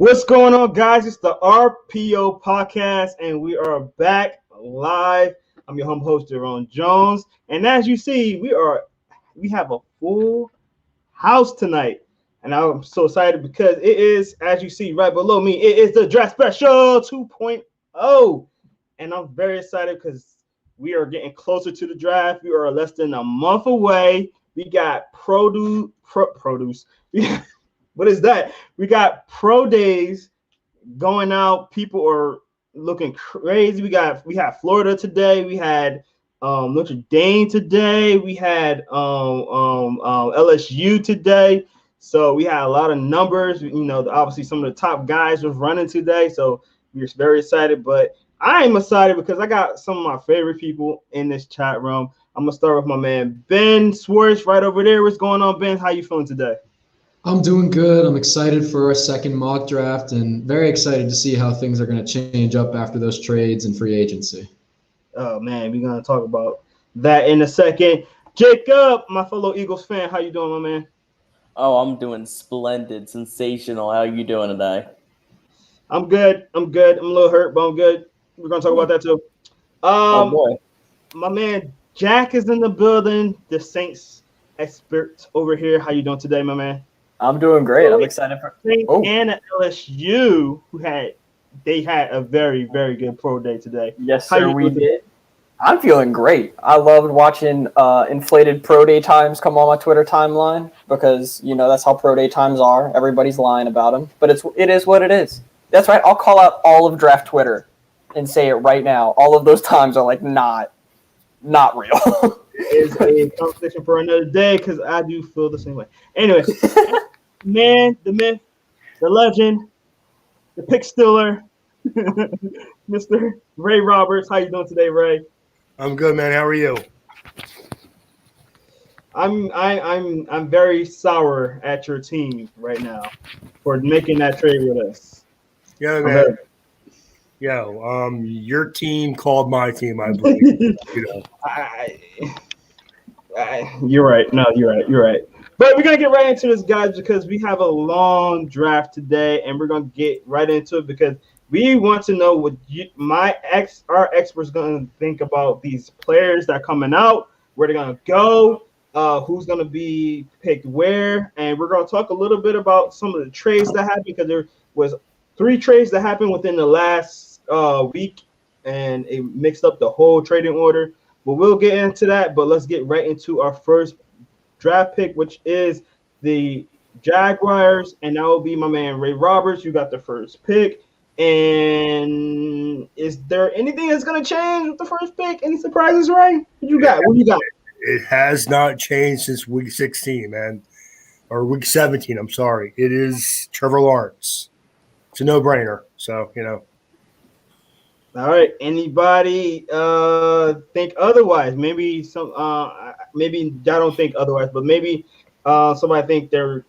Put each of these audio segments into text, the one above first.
What's going on, guys? It's the RPO podcast, and we are back live. I'm your humble host, Jerome Jones, and as you see, we have a full house tonight, and I'm so excited because it is, as you see right below me, it is the Draft Special 2.0, and I'm very excited because we are getting closer to the draft. We are less than a month away. We got produce. What is that? We got pro days going out. People are looking crazy. We had Florida today. We had Notre Dame today. We had LSU today. So we had a lot of numbers. You know, obviously some of the top guys was running today. So we're very excited. But I am excited because I got some of my favorite people in this chat room. I'm gonna start with my man Ben Swartz right over there. What's going on, Ben? How you feeling today? I'm doing good. I'm excited for our second mock draft and very excited to see how things are going to change up after those trades and free agency. Oh, man, we're going to talk about that in a second. Jacob, my fellow Eagles fan, how you doing, my man? Oh, I'm doing splendid, sensational. How are you doing today? I'm good. I'm a little hurt, but I'm good. We're going to talk about that too. Oh, boy. My man Jack is in the building, the Saints expert over here. How you doing today, my man? I'm doing great. I'm excited for and LSU they had a very, very good pro day today. Yes, sir, we did. I'm feeling great. I loved watching inflated pro day times come on my Twitter timeline because, you know, that's how pro day times are. Everybody's lying about them, but it is what it is. That's right. I'll call out all of draft Twitter and say it right now. All of those times are like not real. Is a conversation for another day because I do feel the same way. Anyway, man, the myth, the legend, the pick stealer, Mr. Ray Roberts. How you doing today, Ray? I'm good, man. How are you? I'm very sour at your team right now for making that trade with us. Yeah, man. Your team called my team, I believe. You're right. No, you're right. But we're gonna get right into this, guys, because we have a long draft today, and we're gonna get right into it because we want to know what our experts gonna think about these players that are coming out, where they're gonna go, who's gonna be picked where, and we're gonna talk a little bit about some of the trades that happened because there was 3 trades that happened within the last week, and it mixed up the whole trading order. But we'll get into that. But let's get right into our first draft pick, which is the Jaguars, and that will be my man Ray Roberts. You got the first pick. And is there anything that's going to change with the first pick? Any surprises, Ray? What you got? It has not changed since week 16, man. Or week 17, I'm sorry. It is Trevor Lawrence. It's a no-brainer. So, you know. All right. Anybody think otherwise? Maybe maybe I don't think otherwise, but maybe somebody think there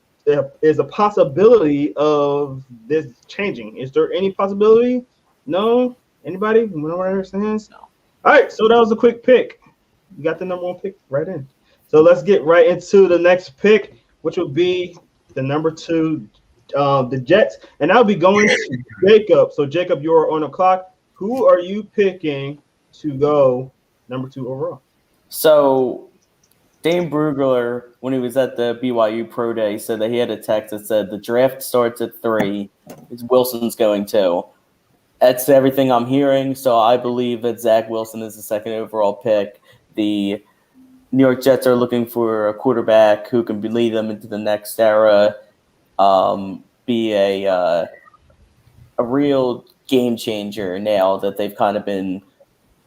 is a possibility of this changing. Is there any possibility? No. Anybody? No one understands. No. All right. So that was a quick pick. You got the number 1 pick right in. So let's get right into the next pick, which will be the number 2, the Jets, and I'll be going to Jacob. So Jacob, you're on the clock. Who are you picking to go number 2 overall? So Dane Brugler, when he was at the BYU Pro Day, said that he had a text that said the draft starts at 3. Wilson's going 2. That's everything I'm hearing. So I believe that Zach Wilson is the 2nd overall pick. The New York Jets are looking for a quarterback who can lead them into the next era, be a real game changer now that they've kind of been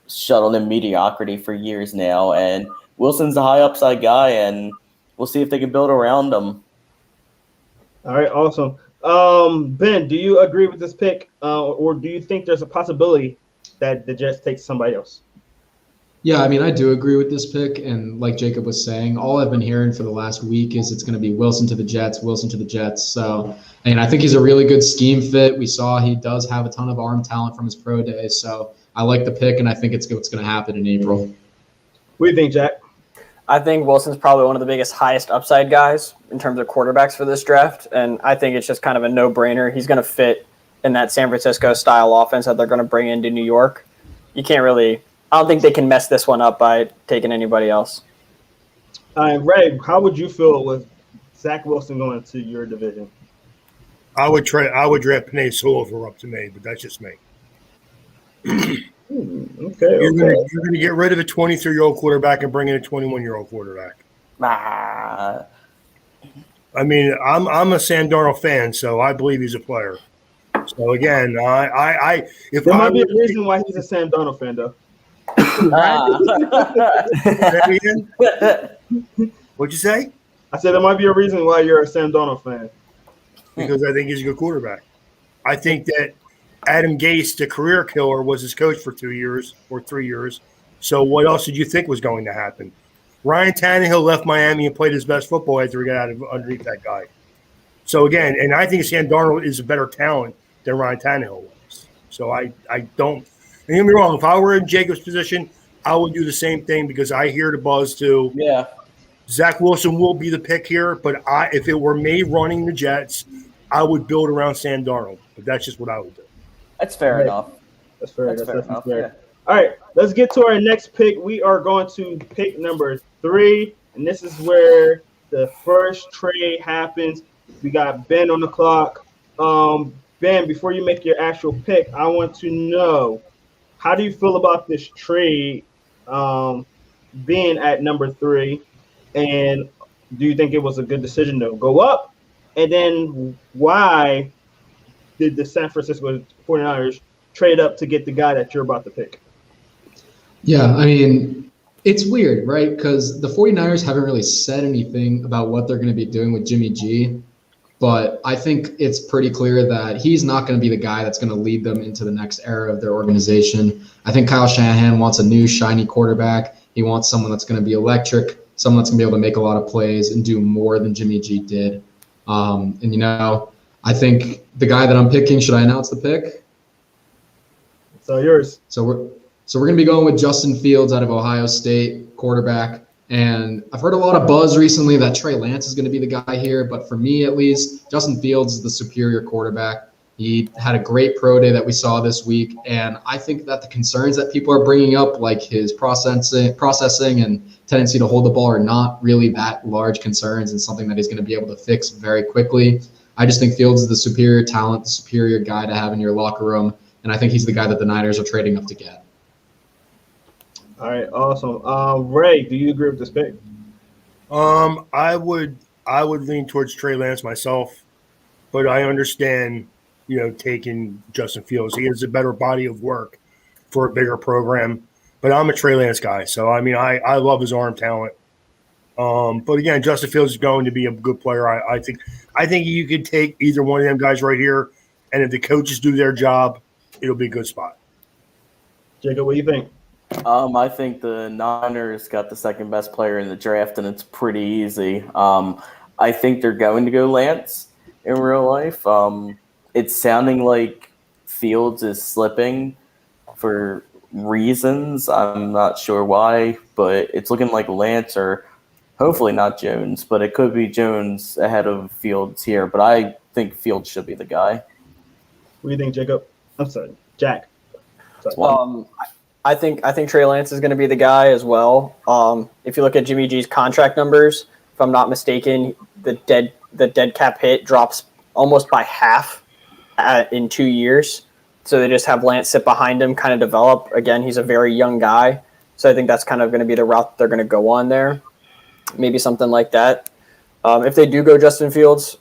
shuttled in mediocrity for years now. And Wilson's a high upside guy, and we'll see if they can build around him. All right, awesome. Ben, do you agree with this pick, or do you think there's a possibility that the Jets take somebody else? Yeah, I mean, I do agree with this pick. And like Jacob was saying, all I've been hearing for the last week is it's going to be Wilson to the Jets. So, and I think he's a really good scheme fit. We saw he does have a ton of arm talent from his pro day. So I like the pick, and I think it's what's going to happen in April. What do you think, Jack? I think Wilson's probably one of the biggest, highest upside guys in terms of quarterbacks for this draft, and I think it's just kind of a no-brainer. He's going to fit in that San Francisco style offense that they're going to bring into New York. You can't really – I don't think they can mess this one up by taking anybody else. Ray, how would you feel with Zach Wilson going to your division? I would draft Panay Sewell up to me, but that's just me. Okay. You're going to get rid of a 23-year-old quarterback and bring in a 21-year-old quarterback. Ah. I mean, I'm a Sam Darnold fan, so I believe he's a player. So again, there might be a reason why he's a Sam Darnold fan, though. What'd you say? I said there might be a reason why you're a Sam Darnold fan. Because I think he's a good quarterback. I think that Adam Gase, the career killer, was his coach for 2 years or 3 years. So what else did you think was going to happen? Ryan Tannehill left Miami and played his best football after he got out of underneath that guy. So again, and I think Sam Darnold is a better talent than Ryan Tannehill was. So I don't – don't get me wrong. If I were in Jacob's position, I would do the same thing because I hear the buzz too. Yeah. Zach Wilson will be the pick here, but if it were me running the Jets, I would build around Sam Darnold. But that's just what I would do. That's fair enough. That's fair. That's fair enough. Yeah. All right, let's get to our next pick. We are going to pick number 3, and this is where the first trade happens. We got Ben on the clock. Ben, before you make your actual pick, I want to know, how do you feel about this trade being at number 3? And do you think it was a good decision to go up? And then why did the San Francisco 49ers trade up to get the guy that you're about to pick? Yeah, I mean, it's weird, right? Because the 49ers haven't really said anything about what they're going to be doing with Jimmy G. But I think it's pretty clear that he's not going to be the guy that's going to lead them into the next era of their organization. I think Kyle Shanahan wants a new, shiny quarterback. He wants someone that's going to be electric, someone that's going to be able to make a lot of plays and do more than Jimmy G did. I think the guy that I'm picking, should I announce the pick? It's all yours. So we're going to be going with Justin Fields out of Ohio State, quarterback. And I've heard a lot of buzz recently that Trey Lance is going to be the guy here. But for me, at least, Justin Fields is the superior quarterback. He had a great pro day that we saw this week. And I think that the concerns that people are bringing up, like his processing and tendency to hold the ball, are not really that large concerns and something that he's going to be able to fix very quickly. I just think Fields is the superior talent, the superior guy to have in your locker room. And I think he's the guy that the Niners are trading up to get. All right, awesome. Ray, do you agree with this pick? I would lean towards Trey Lance myself, but I understand, taking Justin Fields. He has a better body of work for a bigger program. But I'm a Trey Lance guy, so I mean, I love his arm talent. But again, Justin Fields is going to be a good player. I think you could take either one of them guys right here, and if the coaches do their job, it'll be a good spot. Jacob, what do you think? I think the Niners got the second best player in the draft, and it's pretty easy. I think they're going to go Lance in real life. It's sounding like Fields is slipping for reasons. I'm not sure why, but it's looking like Lance, or hopefully not Jones, but it could be Jones ahead of Fields here. But I think Fields should be the guy. What do you think, Jacob? I'm sorry, Jack. Sorry. I think Trey Lance is going to be the guy as well. If you look at Jimmy G's contract numbers, if I'm not mistaken, the dead cap hit drops almost by half in 2 years. So they just have Lance sit behind him, kind of develop. Again, he's a very young guy, so I think that's kind of going to be the route they're going to go on there. Maybe something like that. If they do go Justin Fields,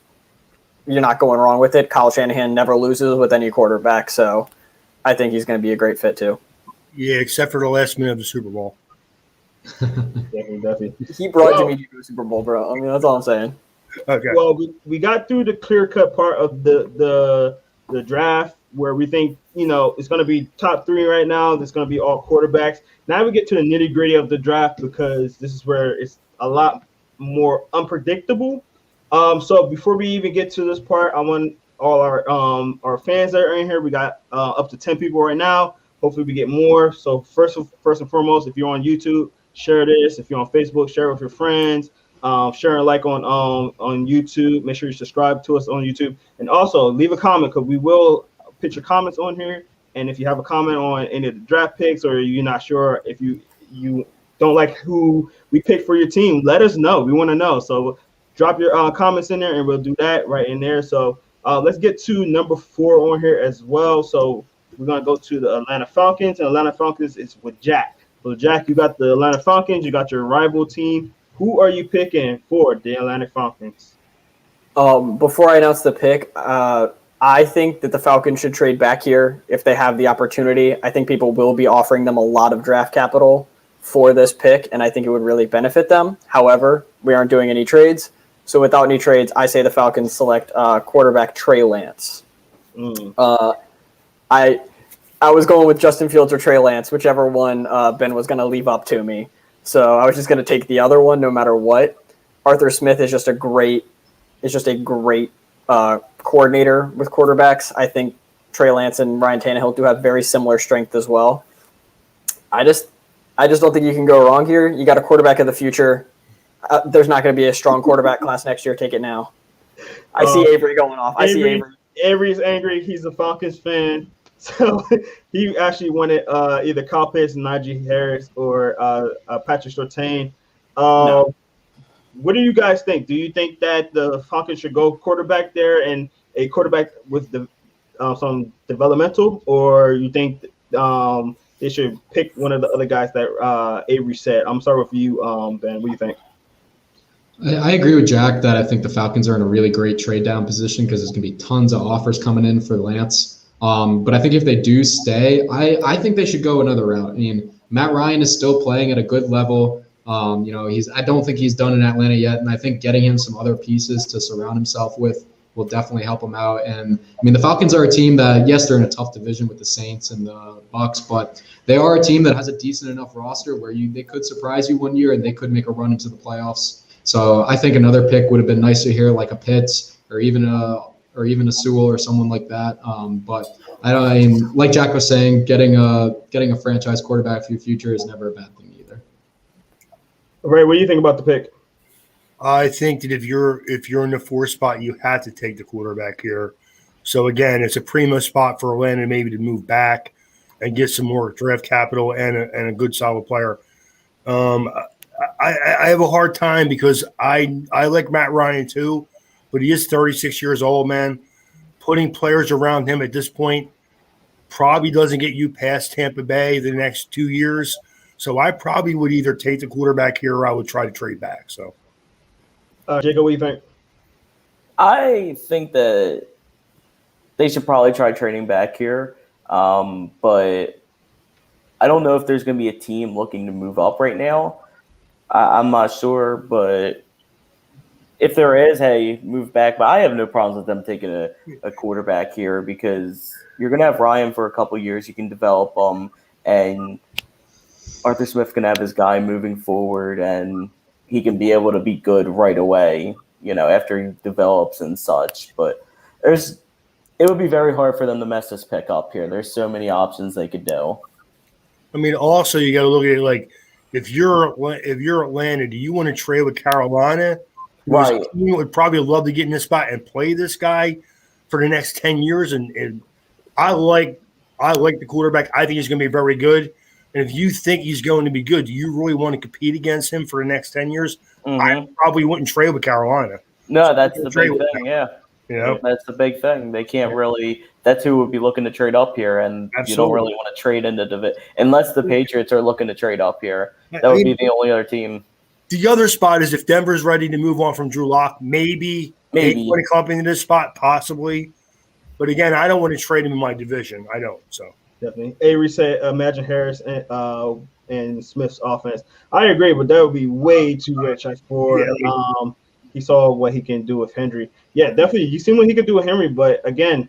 you're not going wrong with it. Kyle Shanahan never loses with any quarterback, so I think he's going to be a great fit too. Yeah, except for the last minute of the Super Bowl. Definitely. He brought Jimmy G to the Super Bowl, bro. I mean, that's all I'm saying. Okay. Well, we got through the clear-cut part of the draft where we think, it's going to be top 3 right now. It's going to be all quarterbacks. Now we get to the nitty-gritty of the draft because this is where it's a lot more unpredictable. So before we even get to this part, I want all our fans that are in here. We got up to 10 people right now. Hopefully we get more. So first and foremost, if you're on YouTube, share this. If you're on Facebook, share it with your friends. Share and like on YouTube. Make sure you subscribe to us on YouTube, and also leave a comment because we will put your comments on here. And if you have a comment on any of the draft picks, or you're not sure if you don't like who we picked for your team, let us know. We want to know. So drop your comments in there, and we'll do that right in there. So let's get to number 4 on here as well. So we're gonna go to the Atlanta Falcons, and Atlanta Falcons is with Jack. So Jack, you got the Atlanta Falcons. You got your rival team. Who are you picking for the Atlanta Falcons? Before I announce the pick, I think that the Falcons should trade back here if they have the opportunity. I think people will be offering them a lot of draft capital for this pick, and I think it would really benefit them. However, we aren't doing any trades. So without any trades, I say the Falcons select quarterback Trey Lance. I was going with Justin Fields or Trey Lance, whichever one Ben was going to leave up to me. So I was just going to take the other one no matter what. Arthur Smith is just a great coordinator with quarterbacks. I think Trey Lance and Ryan Tannehill do have very similar strength as well. I just don't think you can go wrong here. You got a quarterback of the future. There's not going to be a strong quarterback class next year. Take it now. I see Avery going off. I see Avery. Avery's angry. He's a Falcons fan. So he actually wanted either Kyle Pitts, Najee Harris, or Patrick Surtain. No. What do you guys think? Do you think that the Falcons should go quarterback there and a quarterback with some developmental, or you think they should pick one of the other guys that Avery said? I'm sorry with you, Ben. What do you think? I agree with Jack that I think the Falcons are in a really great trade down position because there's going to be tons of offers coming in for Lance. But I think if they do stay, I think they should go another route. I mean, Matt Ryan is still playing at a good level. I don't think he's done in Atlanta yet, and I think getting him some other pieces to surround himself with will definitely help him out. And I mean, the Falcons are a team that, yes, they're in a tough division with the Saints and the Bucks, but they are a team that has a decent enough roster where they could surprise you one year and they could make a run into the playoffs. So I think another pick would have been nice to hear, like a Pitts or even a Sewell or someone like that. But I mean, like Jack was saying, getting a franchise quarterback for your future is never a bad thing either. Ray, what do you think about the pick? I think that if you're in the 4 spot, you have to take the quarterback here. So again, it's a primo spot for Atlanta maybe to move back and get some more draft capital and a good solid player. I have a hard time because I like Matt Ryan too, but he is 36 years old, man. Putting players around him at this point probably doesn't get you past Tampa Bay the next 2 years. So I probably would either take the quarterback here or I would try to trade back. So, Jacob, what do you think? I think that they should probably try trading back here, but I don't know if there's going to be a team looking to move up right now. I'm not sure, but if there is, hey, move back. But I have no problems with them taking a quarterback here because you're going to have Ryan for a couple of years. You can develop and Arthur Smith can have his guy moving forward, and he can be able to be good right away, after he develops and such. But it would be very hard for them to mess this pick up here. There's so many options they could do. I mean, also you got to look at it like if you're Atlanta, do you want to trade with Carolina? Right. You would probably love to get in this spot and play this guy for the next 10 years. And I like the quarterback. I think he's going to be very good. And if you think he's going to be good, do you really want to compete against him for the next 10 years? Mm-hmm. I probably wouldn't trade with Carolina. No, that's the big thing, yeah. That's the big thing. They can't really – that's who would be looking to trade up here, and Absolutely. You don't really want to trade into the – unless the Patriots are looking to trade up here. That would be the only other team. The other spot is if Denver's ready to move on from Drew Lock, maybe they want to come into this spot, possibly. But again, I don't want to trade him in my division. I don't, so. Definitely. Avery said, imagine Harris and Smith's offense. I agree, but that would be way too rich for he saw what he can do with Henry. Yeah, definitely. You seen what he could do with Henry, but again,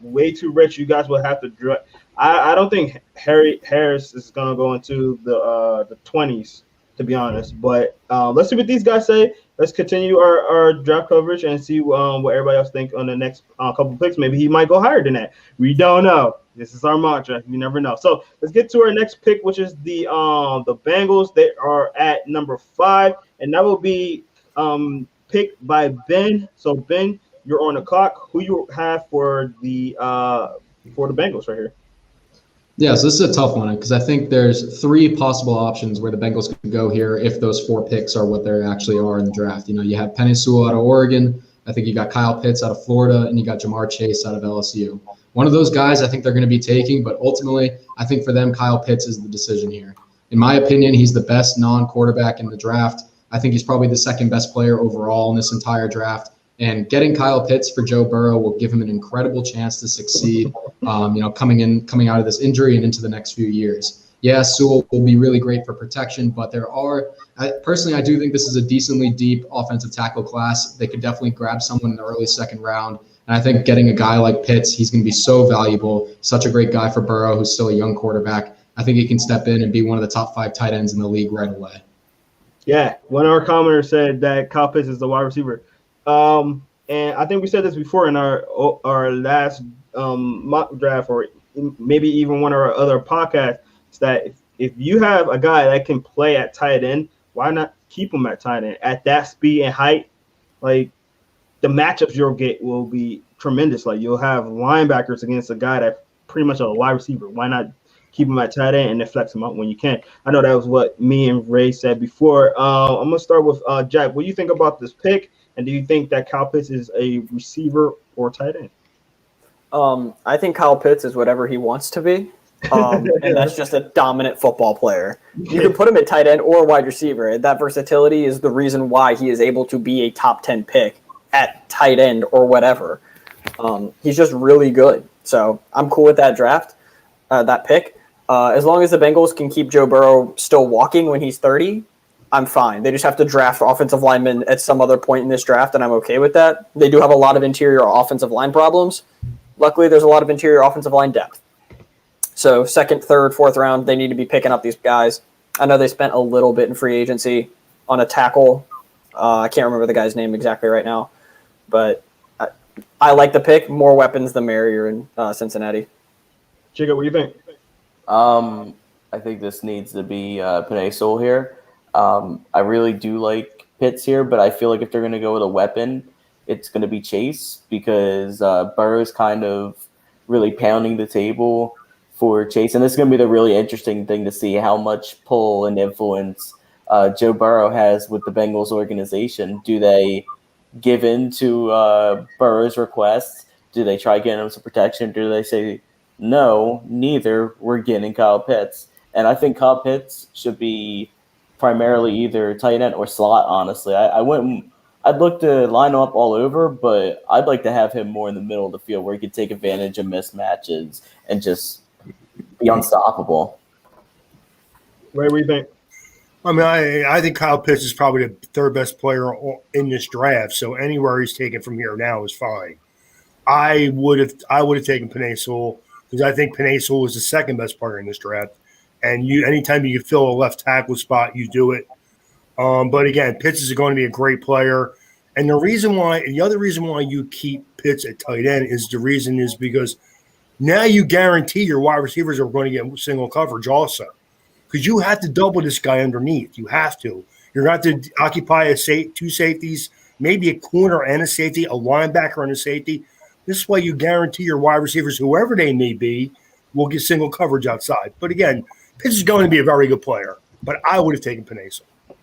way too rich. You guys will have to I don't think Harris is going to go into the 20s, to be honest. But let's see what these guys say. Let's continue our draft coverage and see what everybody else think on the next couple picks. Maybe he might go higher than that. We don't know. This is our mock draft. You never know. So let's get to our next pick, which is the Bengals. They are at number 5, and that will be picked by Ben. So Ben, you're on the clock. Who you have for the Bengals right here? Yeah, so this is a tough one because I think there's 3 possible options where the Bengals could go here if those 4 picks are what they actually are in the draft. You know, you have Penei Sewell out of Oregon. I think you got Kyle Pitts out of Florida, and you got Jamar Chase out of LSU. One of those guys I think they're going to be taking, but ultimately I think for them Kyle Pitts is the decision here. In my opinion, he's the best non-quarterback in the draft. I think he's probably the second best player overall in this entire draft. And getting Kyle Pitts for Joe Burrow will give him an incredible chance to succeed, coming out of this injury and into the next few years. Yeah, Sewell will be really great for protection, but personally, I do think this is a decently deep offensive tackle class. They could definitely grab someone in the early second round. And I think getting a guy like Pitts, he's going to be so valuable, such a great guy for Burrow, who's still a young quarterback. I think he can step in and be one of the top 5 tight ends in the league right away. Yeah, one of our commenters said that Kyle Pitts is the wide receiver. And I think we said this before in our last mock draft, or maybe even one of our other podcasts, that if you have a guy that can play at tight end, why not keep him at tight end at that speed and height? Like, the matchups you'll get will be tremendous. Like, you'll have linebackers against a guy that's pretty much a wide receiver. Why not keep him at tight end and then flex him out when you can? I know that was what me and Ray said before. I'm gonna start with Jack. What do you think about this pick? And do you think that Kyle Pitts is a receiver or tight end? I think Kyle Pitts is whatever he wants to be. And that's just a dominant football player. You can put him at tight end or wide receiver. That versatility is the reason why he is able to be a top 10 pick at tight end or whatever. He's just really good. So I'm cool with that draft, that pick. As long as the Bengals can keep Joe Burrow still walking when he's 30, I'm fine. They just have to draft offensive linemen at some other point in this draft, and I'm okay with that. They do have a lot of interior offensive line problems. Luckily, there's a lot of interior offensive line depth. So 2nd, 3rd, 4th round, they need to be picking up these guys. I know they spent a little bit in free agency on a tackle. I can't remember the guy's name exactly right now, but I like the pick. More weapons, the merrier in Cincinnati. Jacob, what do you think? I think this needs to be Penei Sewell here. I really do like Pitts here, but I feel like if they're going to go with a weapon, it's going to be Chase, because Burrow's kind of really pounding the table for Chase. And this is going to be the really interesting thing to see how much pull and influence Joe Burrow has with the Bengals organization. Do they give in to Burrow's requests? Do they try getting him some protection? Do they say, no, neither, we're getting Kyle Pitts? And I think Kyle Pitts should be primarily either tight end or slot, honestly. I'd look to line him up all over, but I'd like to have him more in the middle of the field where he could take advantage of mismatches and just be unstoppable. Ray, what do you think? I mean, I think Kyle Pitts is probably the 3rd best player in this draft, so anywhere he's taken from here now is fine. I would have taken Penei Sewell, because I think Penei Sewell is the 2nd best player in this draft. And anytime you can fill a left tackle spot, you do it. But again, Pitts is going to be a great player. And the other reason why you keep Pitts at tight end is because now you guarantee your wide receivers are going to get single coverage also. Because you have to double this guy underneath. You have to. You're going to have to occupy 2 safeties, maybe a corner and a safety, a linebacker and a safety. This way you guarantee your wide receivers, whoever they may be, will get single coverage outside. But again, Pitts is going to be a very good player, but I would have taken Penei Sewell.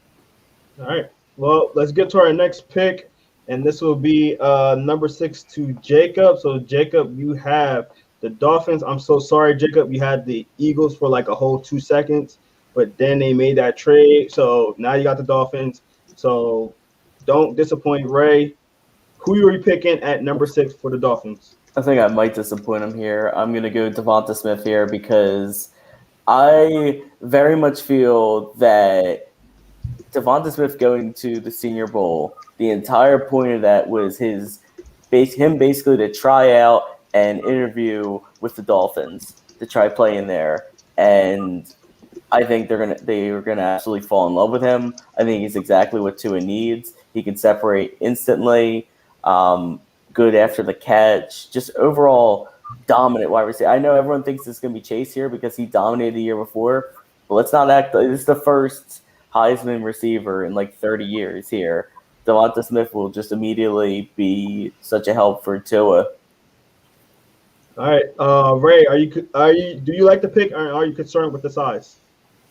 All right. Well, let's get to our next pick, and this will be number 6 to Jacob. So, Jacob, you have the Dolphins. I'm so sorry, Jacob. You had the Eagles for like a whole 2 seconds, but then they made that trade. So now you got the Dolphins. So don't disappoint Ray. Who are you picking at number 6 for the Dolphins? I think I might disappoint him here. I'm going to go Devonta Smith here because I very much feel that Devonta Smith going to the Senior Bowl, the entire point of that was him basically to try out and interview with the Dolphins to try playing there. And I think they are gonna absolutely fall in love with him. I think he's exactly what Tua needs. He can separate instantly, good after the catch, just overall dominant wide receiver. I know everyone thinks it's going to be Chase here because he dominated the year before, but let's not act like it's the first Heisman receiver in like 30 years here. Devonta Smith will just immediately be such a help for Tua. All right, Ray, do you like the pick, or are you concerned with the size?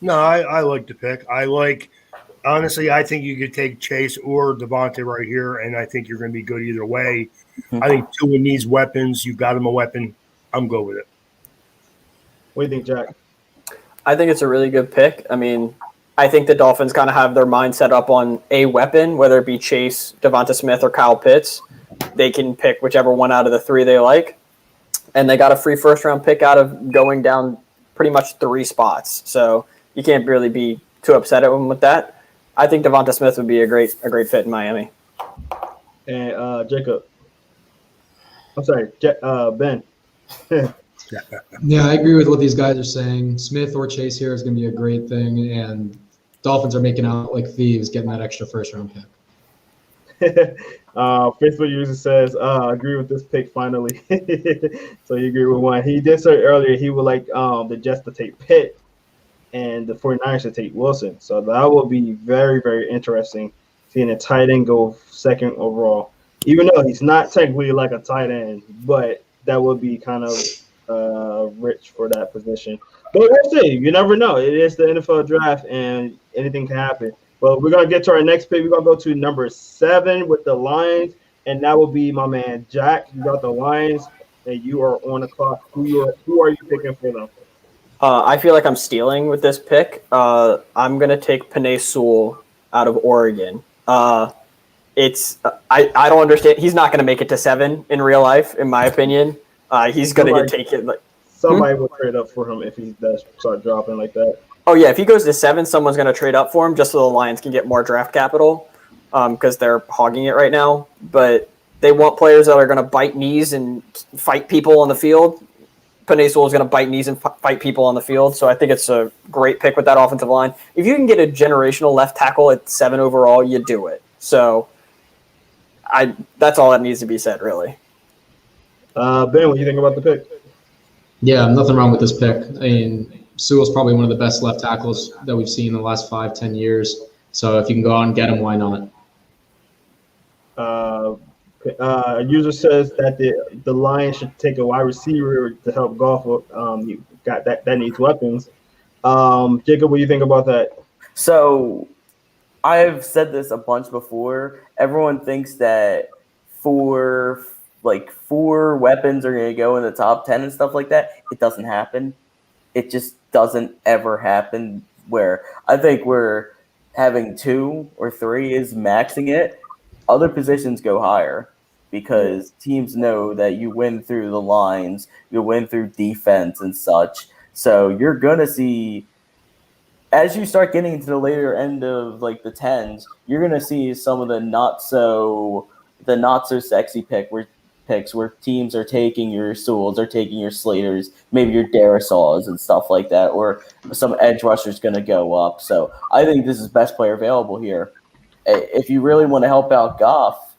No, I like the pick. Honestly, I think you could take Chase or Devontae right here, and I think you're going to be good either way. I think Tua needs weapons. You got him a weapon. I'm good with it. What do you think, Jack? I think it's a really good pick. I mean, I think the Dolphins kind of have their mind set up on a weapon, whether it be Chase, Devonta Smith, or Kyle Pitts. They can pick whichever one out of the three they like. And they got a free first-round pick out of going down pretty much 3 spots. So you can't really be too upset at them with that. I think Devonta Smith would be a great fit in Miami. And Jacob. I'm sorry, Ben. Yeah, I agree with what these guys are saying. Smith or Chase here is going to be a great thing, and Dolphins are making out like thieves getting that extra first-round pick. Facebook user says, agree with this pick finally. So you agree with one. He did say earlier he would like the Jets to take Pitt and the 49ers to take Wilson. So that will be very, very interesting seeing a tight end go second overall. Even though he's not technically like a tight end, but that would be kind of rich for that position. But we'll see. You never know. It is the NFL draft, and anything can happen. Well, we're going to get to our next pick. We're going to go to number 7 with the Lions, and that will be my man Jack. You got the Lions, and you are on the clock. Who are you picking for them? I feel like I'm stealing with this pick. I'm going to take Penei Sewell out of Oregon. I don't understand. He's not going to make it to 7 in real life, in my opinion. He's going to get taken. Somebody will trade up for him if he does start dropping like that. Oh, yeah. If he goes to 7, someone's going to trade up for him just so the Lions can get more draft capital because they're hogging it right now. But they want players that are going to bite knees and fight people on the field. Penei Sewell is going to bite knees and fight people on the field. So I think it's a great pick with that offensive line. If you can get a generational left tackle at 7 overall, you do it. So that's all that needs to be said, really. Ben, what do you think about the pick? Yeah, nothing wrong with this pick. I mean, Sewell's probably one of the best left tackles that we've seen in the last 5-10 years. So if you can go out and get him, why not? A user says that the Lions should take a wide receiver to help Goff. You got that needs weapons. Jacob, what do you think about that? So I've said this a bunch before. Everyone thinks that 4 weapons are going to go in the top 10 and stuff like that. It doesn't happen. It just doesn't ever happen. Where I think we're having 2 or 3 is maxing it. Other positions go higher because teams know that you win through the lines, you win through defense and such. So you're going to see, as you start getting into the later end of like the 10s, you're going to see some of the not so sexy picks where teams are taking your Sewells, are taking your Slaters, maybe your Darisaws and stuff like that, or some edge rusher's going to go up. So I think this is best player available here. If you really want to help out Goff,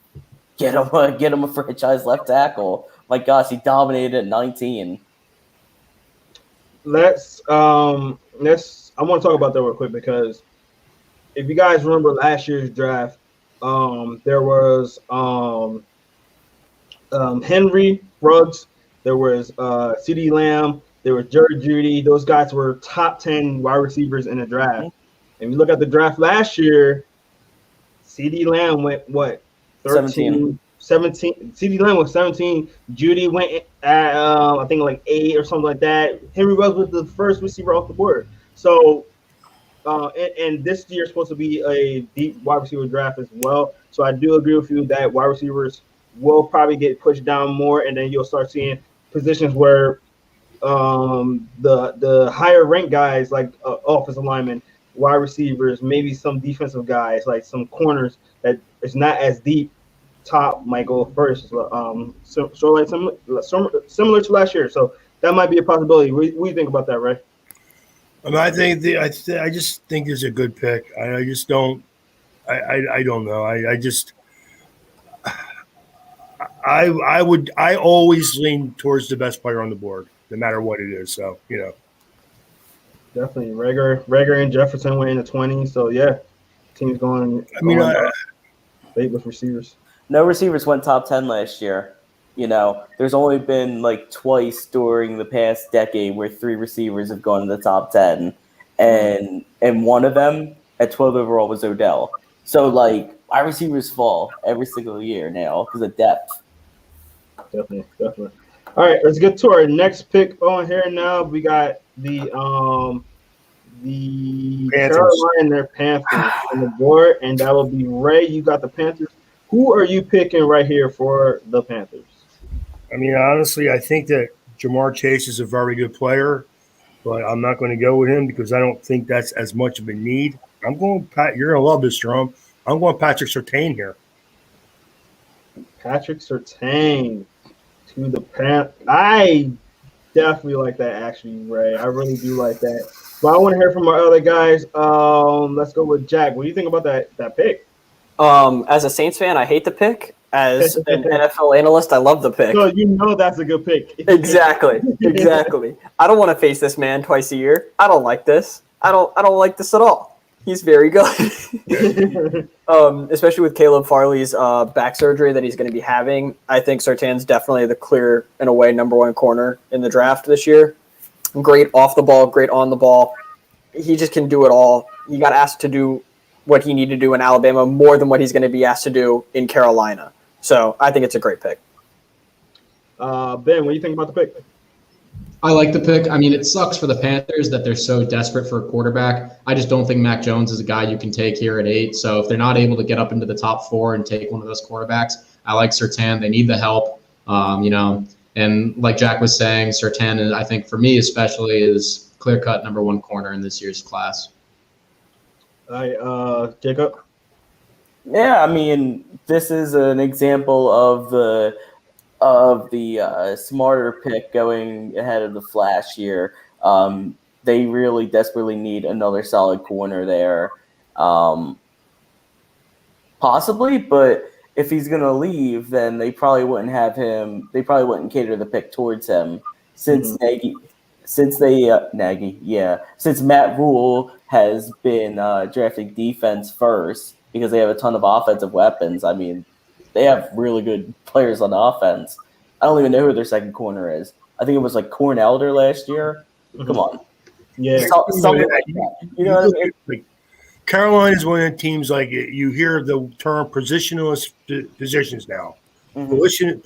get him a franchise left tackle. My gosh, he dominated at 19. I want to talk about that real quick because if you guys remember last year's draft, there was Henry Ruggs, there was CeeDee Lamb, there was Jerry Jeudy. Those guys were top 10 wide receivers in the draft. And you look at the draft last year, CeeDee Lamb went what? 13, 17. CeeDee Lamb was 17. Jeudy went at I think like 8 or something like that. Henry Ruggs was the first receiver off the board. So and this year is supposed to be a deep wide receiver draft as well. So I do agree with you that wide receivers will probably get pushed down more, and then you'll start seeing positions where the higher ranked guys like offensive linemen, wide receivers, maybe some defensive guys like some corners that is not as deep top might go first. Similar to last year. So that might be a possibility. What do you think about that, Ray? I mean, I just think it's a good pick. I just don't. I don't know. I always lean towards the best player on the board, no matter what it is. So Definitely. Rager and Jefferson went in the 20s. So, yeah, team's going I mean, late with receivers. No receivers went top 10 last year. There's only been like twice during the past decade where 3 receivers have gone in the top 10, and one of them at 12 overall was Odell. So like wide receivers fall every single year now because of depth. Definitely. All right, let's get to our next pick on here now. We got the Panthers. Carolina Panthers on the board, and that will be Ray. You got the Panthers. Who are you picking right here for the Panthers? I mean, honestly, I think that Jamar Chase is a very good player, but I'm not going to go with him because I don't think that's as much of a need. I'm going Pat. You're going to love this, Jerome. I'm going Patrick Surtain here. Patrick Surtain to the Panthers. I definitely like that, actually, Ray. I really do like that. But I want to hear from our other guys. Let's go with Jack. What do you think about that pick? As a Saints fan, I hate the pick. As an NFL analyst, I love the pick. So you know that's a good pick. Exactly. I don't want to face this man twice a year. I don't like this. I don't like this at all. He's very good. Especially with Caleb Farley's back surgery that he's going to be having. I think Surtain's definitely the clear, in a way, number 1 corner in the draft this year. Great off the ball, great on the ball. He just can do it all. He got asked to do what he needed to do in Alabama more than what he's going to be asked to do in Carolina. So I think it's a great pick. Ben, what do you think about the pick? I like the pick. I mean, it sucks for the Panthers that they're so desperate for a quarterback. I just don't think Mac Jones is a guy you can take here at 8. So if they're not able to get up into the top 4 and take one of those quarterbacks, I like Surtain. They need the help, And like Jack was saying, Surtain, I think for me especially, is clear-cut number 1 corner in this year's class. All right, Jacob? Yeah, I mean, this is an example of the smarter pick going ahead of the flash here. They really desperately need another solid corner there, possibly. But if he's going to leave, then they probably wouldn't have him. They probably wouldn't cater the pick towards him since since Matt Rule has been drafting defense first because they have a ton of offensive weapons. I mean, they have really good players on offense. I don't even know who their second corner is. I think it was like Corn Elder last year. Come on. Yeah. Something like that. You know what I mean? Carolina is one of the teams, like you hear the term positionless positions now. Position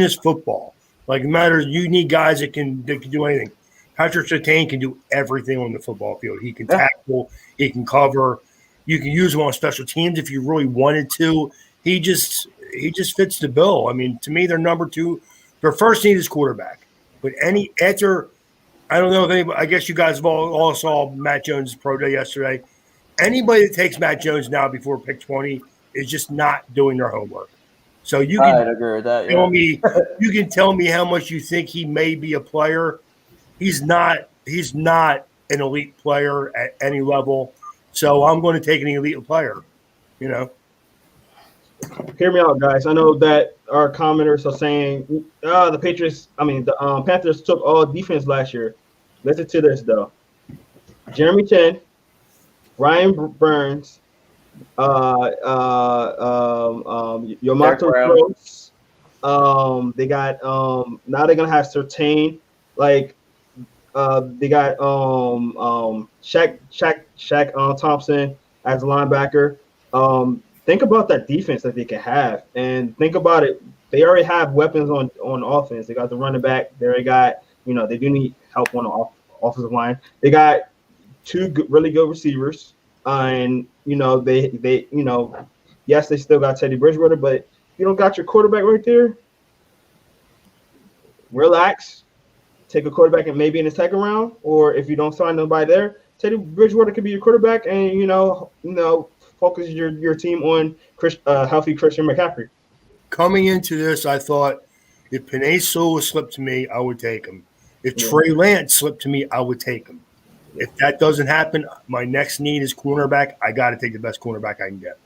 is football. Like it matters, you need guys that can do anything. Patrick Surtain can do everything on the football field. He can tackle, he can cover. You can use him on special teams if you really wanted to. He just fits the bill. I mean, to me, they're number 2. Their first need is quarterback. But after I don't know if anybody. I guess you guys have all saw Matt Jones' pro day yesterday. Anybody that takes Matt Jones now before pick 20 is just not doing their homework. So you can agree with that. tell me, you can tell me how much you think he may be a player. He's not. He's not an elite player at any level. So I'm going to take an elite player. Hear me out, guys. I know that our commenters are saying the Panthers took all defense last year. Listen to this, though. Jeremy Chin, Ryan Burns, Yomato Gross. They got now they're gonna have Surtain. Like they got Shaq Thompson as a linebacker. Think about that defense that they can have, and think about it. They already have weapons on offense. They got the running back. They already got they do need help on the offensive line. They got 2 really good receivers, and they yes, they still got Teddy Bridgewater, but you don't got your quarterback right there. Relax. Take a quarterback and maybe in the second round, or if you don't sign nobody there, Teddy Bridgewater could be your quarterback, and focus your team on healthy Christian McCaffrey. Coming into this, I thought if Penei Sewell slipped to me, I would take him. If Trey Lance slipped to me, I would take him. If that doesn't happen, my next need is cornerback. I got to take the best cornerback I can get.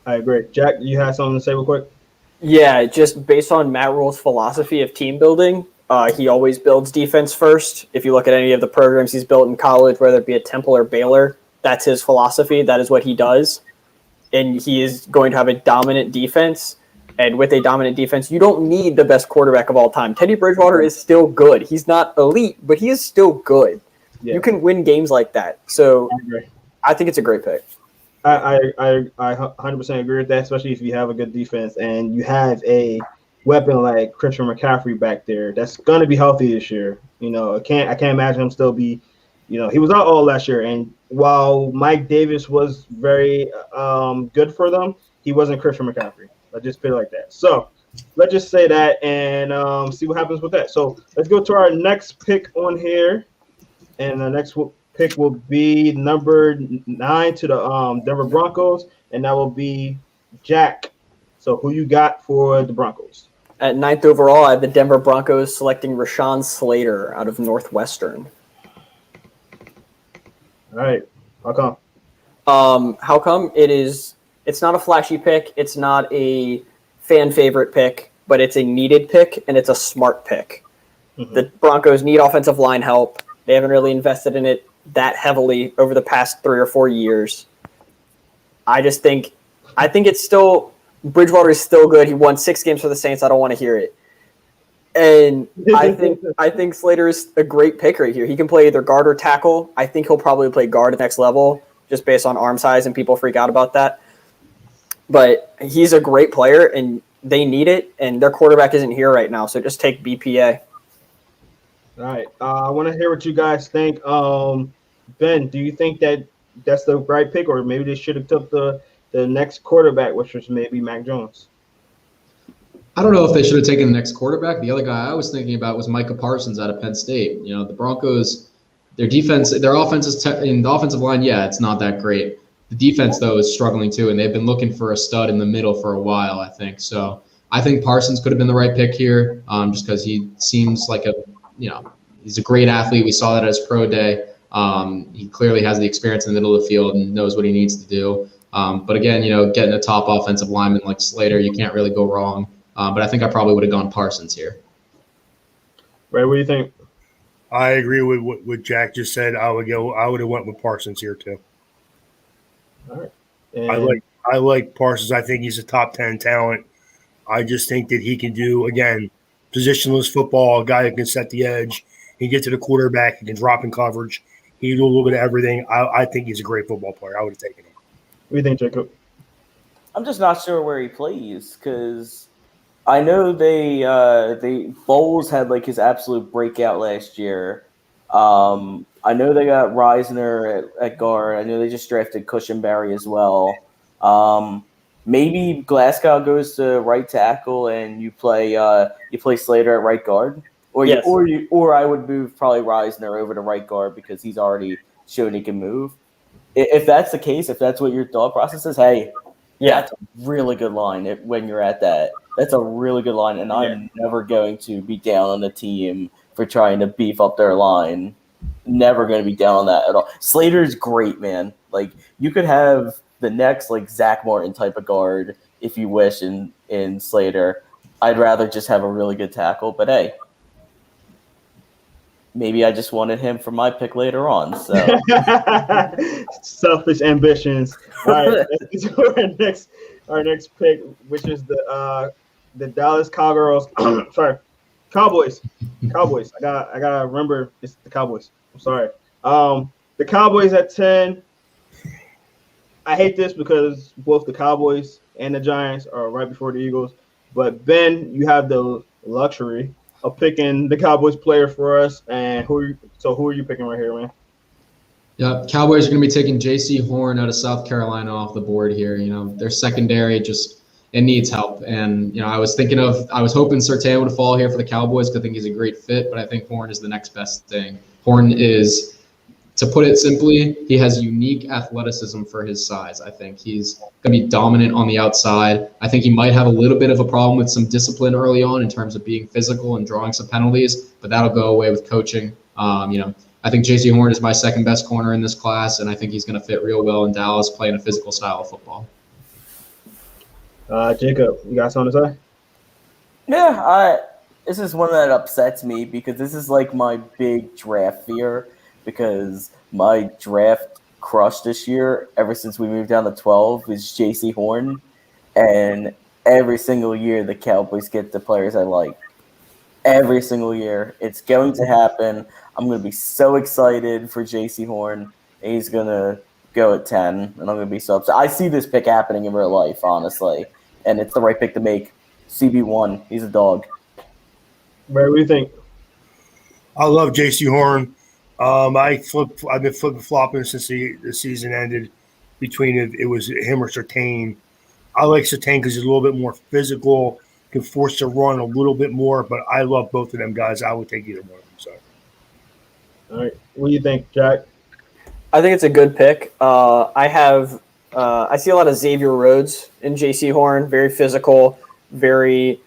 I agree. Jack, you have something to say real quick? Yeah, just based on Matt Rule's philosophy of team building, he always builds defense first. If you look at any of the programs he's built in college, whether it be at Temple or Baylor, that's his philosophy. That is what he does. And he is going to have a dominant defense. And with a dominant defense, you don't need the best quarterback of all time. Teddy Bridgewater is still good. He's not elite, but he is still good. Yeah. You can win games like that. So I think it's a great pick. I 100% agree with that, especially if you have a good defense and you have a weapon like Christian McCaffrey back there that's going to be healthy this year. You know, I can't imagine him still be, you know, he was out all last year. And while Mike Davis was very good for them, he wasn't Christian McCaffrey. Let's just put it like that. So let's just say that and see what happens with that. So let's go to our next pick on here. And the next pick will be number 9 to the Denver Broncos, and that will be Jack. So who you got for the Broncos? At 9th overall, I have the Denver Broncos selecting Rashawn Slater out of Northwestern. All right. How come? How come? It's not a flashy pick. It's not a fan favorite pick, but it's a needed pick, and it's a smart pick. Mm-hmm. The Broncos need offensive line help. They haven't really invested in it that heavily over the past 3 or 4 years. I think it's still Bridgewater is still good. He won 6 games for the Saints. I don't want to hear it. And I think Slater is a great pick right here. He can play either guard or tackle. I think he'll probably play guard at the next level just based on arm size, and people freak out about that. But he's a great player, and they need it, and their quarterback isn't here right now, so just take BPA. All right. I want to hear what you guys think. Ben, do you think that that's the right pick, or maybe they should have took the next quarterback, which was maybe Mac Jones? I don't know if they should have taken the next quarterback. The other guy I was thinking about was Micah Parsons out of Penn State. You know, the Broncos, their defense, their offense is in the offensive line. Yeah, it's not that great. The defense, though, is struggling too, and they've been looking for a stud in the middle for a while, I think. So I think Parsons could have been the right pick here, just because he seems like he's a great athlete. We saw that at his pro day. He clearly has the experience in the middle of the field and knows what he needs to do. But again, getting a top offensive lineman like Slater, you can't really go wrong. But I think I probably would have gone Parsons here. Ray, what do you think? I agree with what Jack just said. I would have went with Parsons here too. All right. I like Parsons. I think he's a top 10 talent. I just think that he can do, again, positionless football, a guy who can set the edge. He can get to the quarterback. He can drop in coverage. He can do a little bit of everything. I think he's a great football player. I would have taken him. What do you think, Jacob? I'm just not sure where he plays because I know they Bowles had like his absolute breakout last year. I know they got Reisner at guard. I know they just drafted Cushenberry as well. Maybe Glasgow goes to right tackle and you play Slater at right guard, or I would move probably Reisner over to right guard because he's already shown he can move. If that's the case, if that's what your thought process is, that's a really good line. When you're at that, that's a really good line, and I'm never going to be down on the team for trying to beef up their line. Never going to be down on that at all. Slater's great, man. Like you could have the next like Zach Martin type of guard if you wish in Slater. I'd rather just have a really good tackle, but hey, maybe I just wanted him for my pick later on. So selfish ambitions. All right, let's go to our next pick, which is the Dallas Cowgirls. Sorry, Cowboys. Cowboys. I gotta remember it's the Cowboys. I'm sorry. The Cowboys at 10. I hate this because both the Cowboys and the Giants are right before the Eagles. But Ben, you have the luxury of picking the Cowboys player for us. And who are you picking right here, man? Yeah, Cowboys are going to be taking J.C. Horn out of South Carolina off the board here. Their secondary it needs help. And, I was hoping Surtain would fall here for the Cowboys because I think he's a great fit, but I think Horn is the next best thing. Horn is, to put it simply, he has unique athleticism for his size. I think he's going to be dominant on the outside. I think he might have a little bit of a problem with some discipline early on in terms of being physical and drawing some penalties, but that'll go away with coaching. I think J.C. Horn is my second best corner in this class, and I think he's going to fit real well in Dallas playing a physical style of football. Jacob, you got something to say? Yeah, this is one that upsets me because this is like my big draft fear because my draft crush this year, ever since we moved down to 12, is J.C. Horn, and every single year the Cowboys get the players I like. Every single year, it's going to happen. I'm going to be so excited for J.C. Horn. He's going to go at 10, and I'm going to be so upset. I see this pick happening in real life, honestly, and it's the right pick to make. CB1, he's a dog. Ray, what do you think? I love J.C. Horn. I've been flip flopping since the season ended between it was him or Sertain. I like Sertain because he's a little bit more physical, can force to run a little bit more. But I love both of them guys. I would take either one of them. So All right, what do you think, Jack? I think it's a good pick. I see a lot of Xavier Rhodes in J.C. Horn. Very physical, very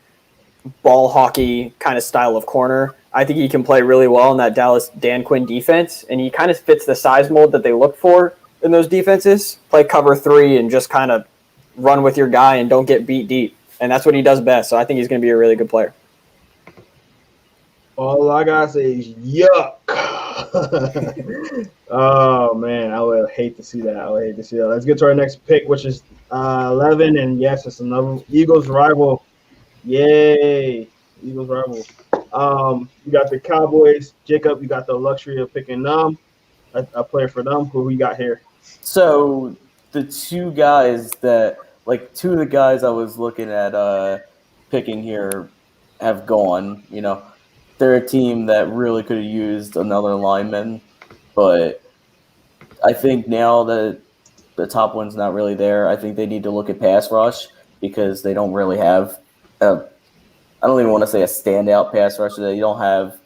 ball hockey kind of style of corner. I think he can play really well in that Dallas Dan Quinn defense, and he kind of fits the size mold that they look for in those defenses. Play cover 3 and just kind of run with your guy and don't get beat deep. And that's what he does best. So I think he's going to be a really good player. All I gotta say is yuck. Oh man, I would hate to see that. Let's get to our next pick, which is 11, and yes, it's another Eagles rival. Yay, Eagles rival. You got the Cowboys. Jacob, you got the luxury of picking them, a player for them. Who we got here? So the two guys two of the guys I was looking at picking here have gone. They're a team that really could have used another lineman, but I think now that the top one's not really there, I think they need to look at pass rush because they don't really have I don't even want to say a standout pass rusher. They don't have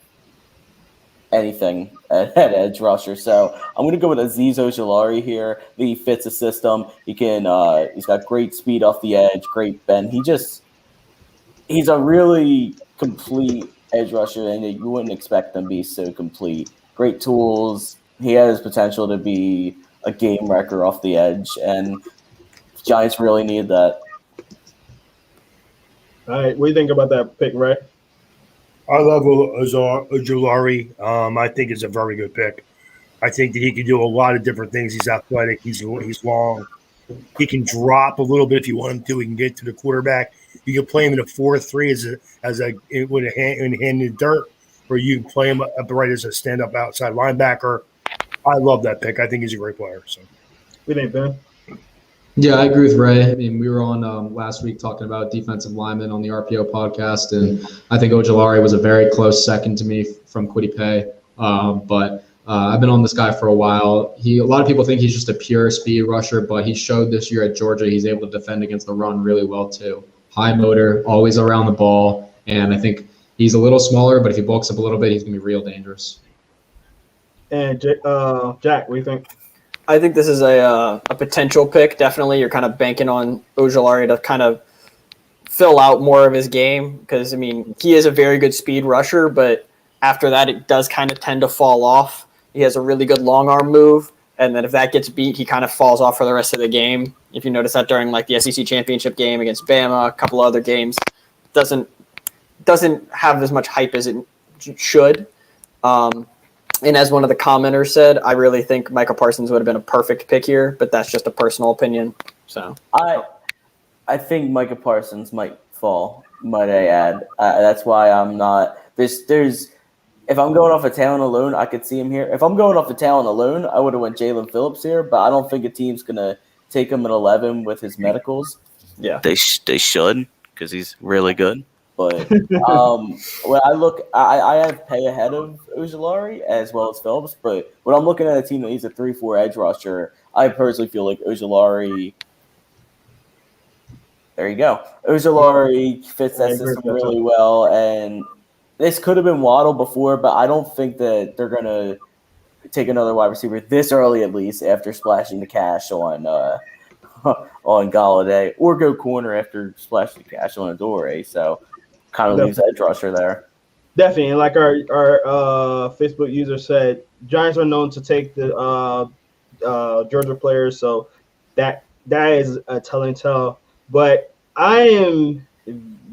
anything at edge rusher. So I'm going to go with Azeez Ojulari here. He fits the system. He's got great speed off the edge, great bend. He's a really complete edge rusher, and you wouldn't expect him to be so complete. Great tools. He has potential to be a game wrecker off the edge, and Giants really need that. All right, what do you think about that pick, Ray? I love Ojulari. I think it's a very good pick. I think that he can do a lot of different things. He's athletic. He's long. He can drop a little bit if you want him to. He can get to the quarterback. You can play him in a 4-3 with a hand in the dirt, or you can play him upright as a stand-up outside linebacker. I love that pick. I think he's a great player. So, What do you think, Ben? Yeah, I agree with Ray. I mean, we were on last week talking about defensive linemen on the RPO podcast, and I think Ojulari was a very close second to me from Kwity Paye. But I've been on this guy for a while. A lot of people think he's just a pure speed rusher, but he showed this year at Georgia he's able to defend against the run really well too. High motor, always around the ball, and I think he's a little smaller, but if he bulks up a little bit, he's going to be real dangerous. And Jack, what do you think? I think this is a potential pick. Definitely, you're kind of banking on Ojulari to kind of fill out more of his game because, I mean, he is a very good speed rusher, but after that, it does kind of tend to fall off. He has a really good long arm move, and then if that gets beat, he kind of falls off for the rest of the game. If you notice that during like the SEC championship game against Bama, a couple other games, doesn't have as much hype as it should. And as one of the commenters said, I really think Micah Parsons would have been a perfect pick here, but that's just a personal opinion. So I think Micah Parsons might fall, might I add. That's why I'm not. There's. If I'm going off of talent alone, I could see him here. If I'm going off of talent alone, I would have went Jalen Phillips here, but I don't think a team's gonna take him at 11 with his medicals. Yeah, they should because he's really good. But when I look, I have Paye ahead of Ojulari as well as Phillips. But when I'm looking at a team that needs a 3-4 edge rusher, I personally feel like Ojulari. There you go. Ojulari fits that system really well, and this could have been Waddle before, but I don't think that they're gonna take another wide receiver this early, at least after splashing the cash on Galladay, or go corner after splashing the cash on Adore. So kind of leaves edge rusher there. Definitely, and like our Facebook user said, Giants are known to take the Georgia players, so that is a telling tale. But I am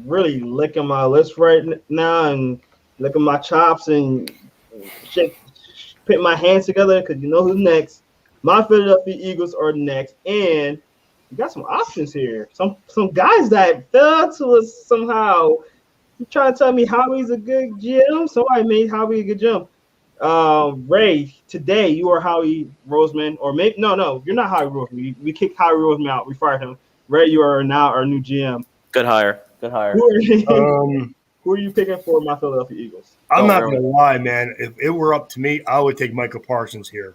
really licking my lips right now and licking my chops and shake, put my hands together because you know who's next. My Philadelphia Eagles are next, and you got some options here. Some guys that fell to us somehow. You trying to tell me Howie's a good GM? Somebody made Howie a good GM. Ray, today you are Howie Roseman, or maybe no, you're not Howie Roseman. We kicked Howie Roseman out. We fired him. Ray, you are now our new GM. Good hire. Good hire. Who are you, Um, who are you picking for my Philadelphia Eagles? I'm Don't not really. going to lie, man. If it were up to me, I would take Michael Parsons here.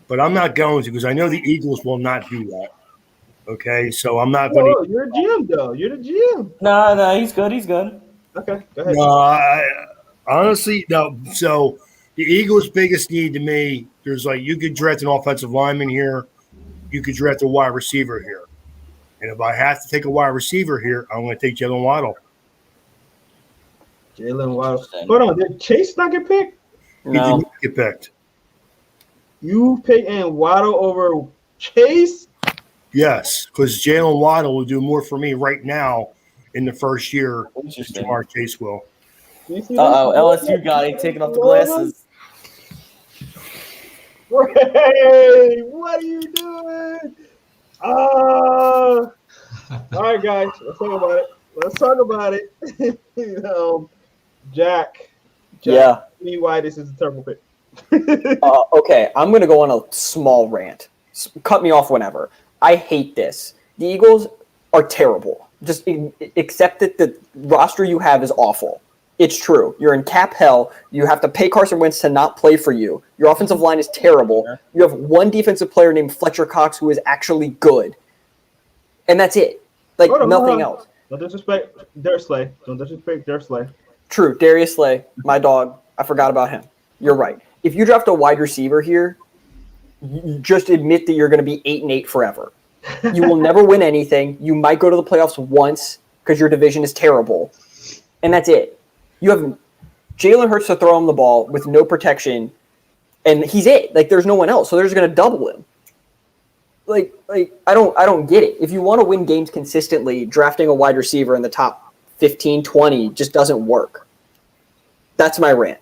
But I'm not going to because I know the Eagles will not do that. Okay, so I'm not going Oh, to. you're a GM though. You're the GM. No, he's good. He's good. Okay, go ahead. No, honestly, no. So the Eagles' biggest need to me, there's like you could draft an offensive lineman here, you could draft a wide receiver here, and if I have to take a wide receiver here, I'm going to take Jalen Waddle. Jalen Waddle. Interesting. Hold on, did Chase not get picked? He did No, not get picked. You picking Waddle over Chase? Yes, because Jalen Waddle will do more for me right now in the first year than Interesting. Jamar Chase will. Do you see Uh oh, this? LSU guy taking off the glasses. Ray, what are you doing? All right, guys, let's talk about it. Jack, yeah. tell me why this is a terrible pick. Okay, I'm going to go on a small rant. Cut me off whenever. I hate this. The Eagles are terrible. Just accept that the roster you have is awful. It's true. You're in cap hell. You have to pay Carson Wentz to not play for you. Your offensive line is terrible. You have one defensive player named Fletcher Cox who is actually good. And that's it. Like, Hold on, nothing else. Don't disrespect Dursley. Don't disrespect Dursley. True. Darius Slay, my dog. I forgot about him. You're right. If you draft a wide receiver here, you just admit that you're going to be 8-8 forever. You will never win anything. You might go to the playoffs once because your division is terrible. And that's it. You have Jalen Hurts to throw him the ball with no protection, and he's it. Like, there's no one else, so they're just going to double him. Like I don't get it. If you want to win games consistently, drafting a wide receiver in the top 15, 20 just doesn't work. That's my rant.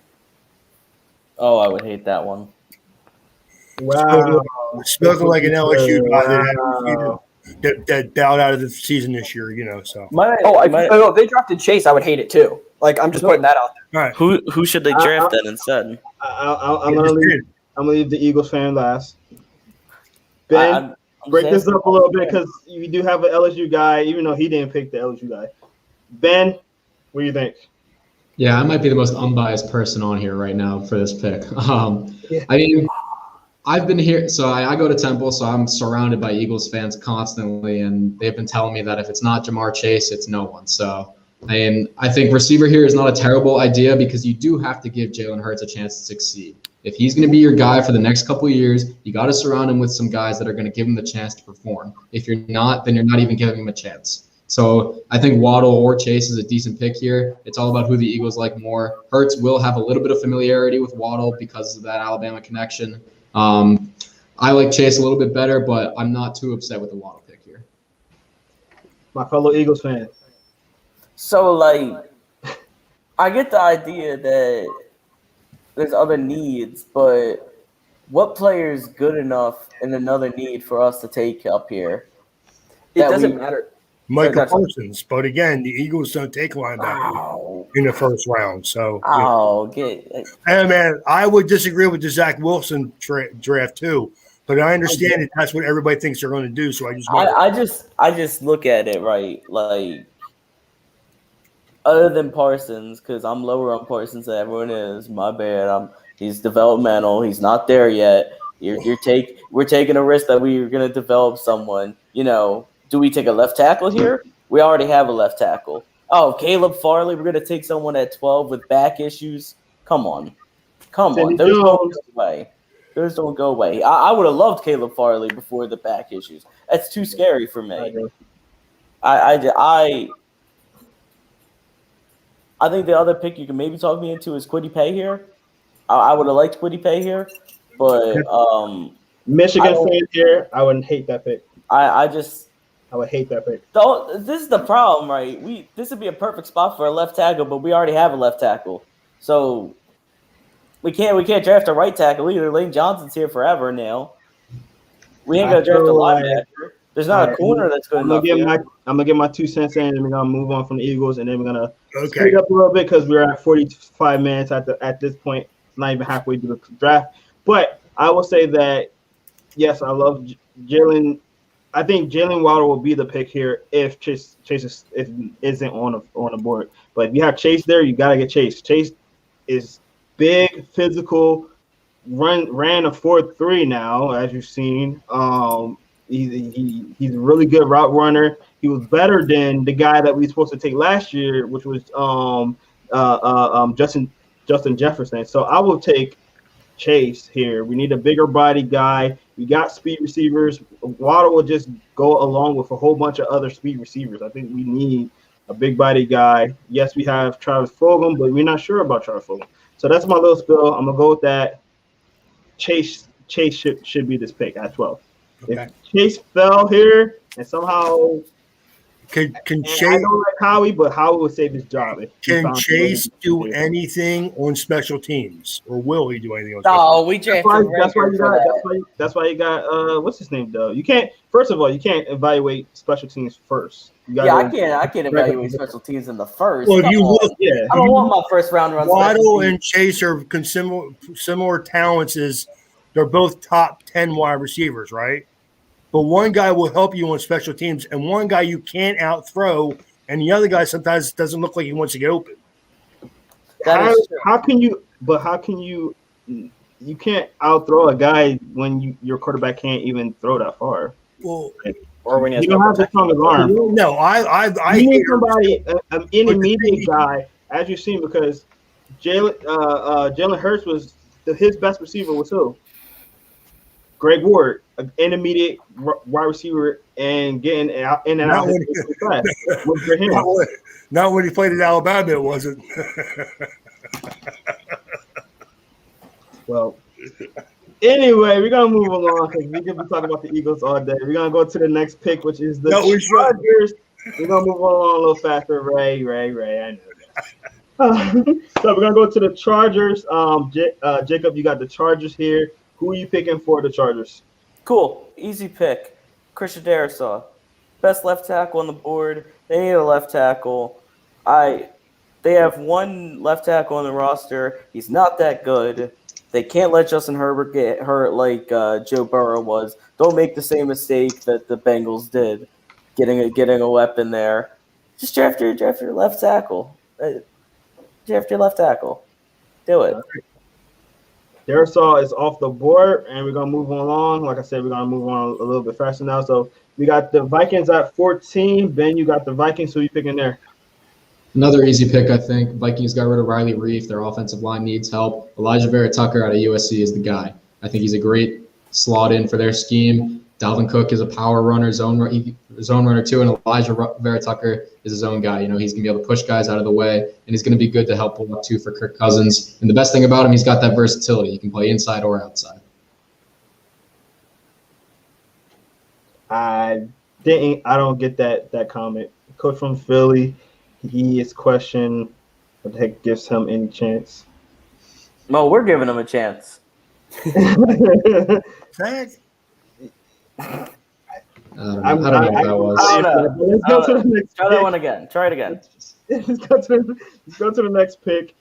Oh, I would hate that one. Wow. Spoken like an LSU guy Wow. that bowed out of the season this year, so. If they drafted Chase, I would hate it too. Like, I'm just putting that out there. All right. Who should they draft then instead? I'm gonna leave the Eagles fan last. Ben, break this up a little bit because you do have an LSU guy, even though he didn't pick the LSU guy. Ben, what do you think? Yeah, I might be the most unbiased person on here right now for this pick. I mean, I've been here, so I go to Temple, so I'm surrounded by Eagles fans constantly, and they've been telling me that if it's not Jamar Chase, it's no one. So, I mean, I think receiver here is not a terrible idea because you do have to give Jalen Hurts a chance to succeed. If he's going to be your guy for the next couple of years, you got to surround him with some guys that are going to give him the chance to perform. If you're not, then you're not even giving him a chance. So I think Waddle or Chase is a decent pick here. It's all about who the Eagles like more. Hurts will have a little bit of familiarity with Waddle because of that Alabama connection. I like Chase a little bit better, but I'm not too upset with the Waddle pick here. My fellow Eagles fan. So, like, I get the idea that there's other needs, but what player is good enough in another need for us to take up here? It doesn't matter. Michael Parsons, but again, the Eagles don't take linebacker in the first round. So, hey man, I would disagree with the Zach Wilson draft too, but I understand that that's what everybody thinks they're going to do. So I just look at it right, like other than Parsons, because I'm lower on Parsons than everyone is. My bad. He's developmental. He's not there yet. We're taking a risk that we're going to develop someone. Do we take a left tackle here? We already have a left tackle. Oh, Caleb Farley, we're going to take someone at 12 with back issues? Come on. Those don't go away. Those don't go away. I would have loved Caleb Farley before the back issues. That's too scary for me. I think the other pick you can maybe talk me into is Kwity Paye here. I would have liked Kwity Paye here, but Michigan fans here, I wouldn't hate that pick. I would hate that pick. This is the problem, right? This would be a perfect spot for a left tackle, but we already have a left tackle, so we can't draft a right tackle either. Lane Johnson's here forever now. We ain't gonna draft a linebacker. There's not a corner that's good enough here. I'm gonna get my 2 cents in, and we're gonna move on from the Eagles, and then we're gonna speed up a little bit because we're at 45 minutes at this point. It's not even halfway through the draft, but I will say that yes, I love Jalen. I think Jalen Waddle will be the pick here if Chase isn't on the board. But if you have Chase there, you gotta get Chase. Chase is big, physical. Ran a 4.3 now, as you've seen. He's a really good route runner. He was better than the guy that we were supposed to take last year, which was Justin Jefferson. So I will take Chase here. We need a bigger body guy. We got speed receivers. Waddle will just go along with a whole bunch of other speed receivers. I think we need a big body guy. Yes, we have Travis Fulgham, but we're not sure about Travis Fulgham. So that's my little spill. I'm gonna go with that. Chase should be this pick at 12. Okay. If Chase fell here and somehow can Chase, I don't like Howie, but Howie would save his job. Can Chase do anything on special teams, or will he do anything on special teams? That's why you got what's his name though? You can't. First of all, you can't evaluate special teams first. I can't evaluate special teams in the first. Well, if you look, I don't want my first round runs. Waddle and Chase are similar talents. They're both top 10 wide receivers, right? But one guy will help you on special teams, and one guy you can't outthrow, and the other guy sometimes doesn't look like he wants to get open. How can you? You can't outthrow a guy when your quarterback can't even throw that far. Well, or when you don't have the strongest arm. No, I need somebody, an intermediate guy, as you've seen, because Jalen Hurts was his best receiver was who? Greg Ward, an intermediate wide receiver, and getting out in and out. Not when he played in Alabama, it wasn't. Well, anyway, we're gonna move along because we could be talking about the Eagles all day. We're gonna go to the next pick, which is the Chargers. We're gonna move along a little faster. Ray, I know that. So we're gonna go to the Chargers. Jacob, you got the Chargers here. Who are you picking for the Chargers? Cool. Easy pick. Christian Darrisaw. Best left tackle on the board. They need a left tackle. They have one left tackle on the roster. He's not that good. They can't let Justin Herbert get hurt like Joe Burrow was. Don't make the same mistake that the Bengals did, getting a weapon there. Just draft your left tackle. Draft your left tackle. Do it. Darrisaw is off the board, and we're gonna move along. Like I said, we're gonna move on a little bit faster now. So we got the Vikings at 14. Ben, you got the Vikings. Who are you picking there? Another easy pick, I think. Vikings got rid of Riley Reif. Their offensive line needs help. Elijah Vera Tucker out of USC is the guy. I think he's a great slot in for their scheme. Dalvin Cook is a power runner, zone runner too, and Elijah Vera Tucker is his own guy. He's going to be able to push guys out of the way, and he's going to be good to help pull up too for Kirk Cousins. And the best thing about him, he's got that versatility. He can play inside or outside. I don't get that comment. Coach from Philly, he is questioned. What the heck gives him any chance? No, we're giving him a chance. I don't know what that was. I don't know. Let's go to the next Try that one again. Try it again. Let's go to the next pick.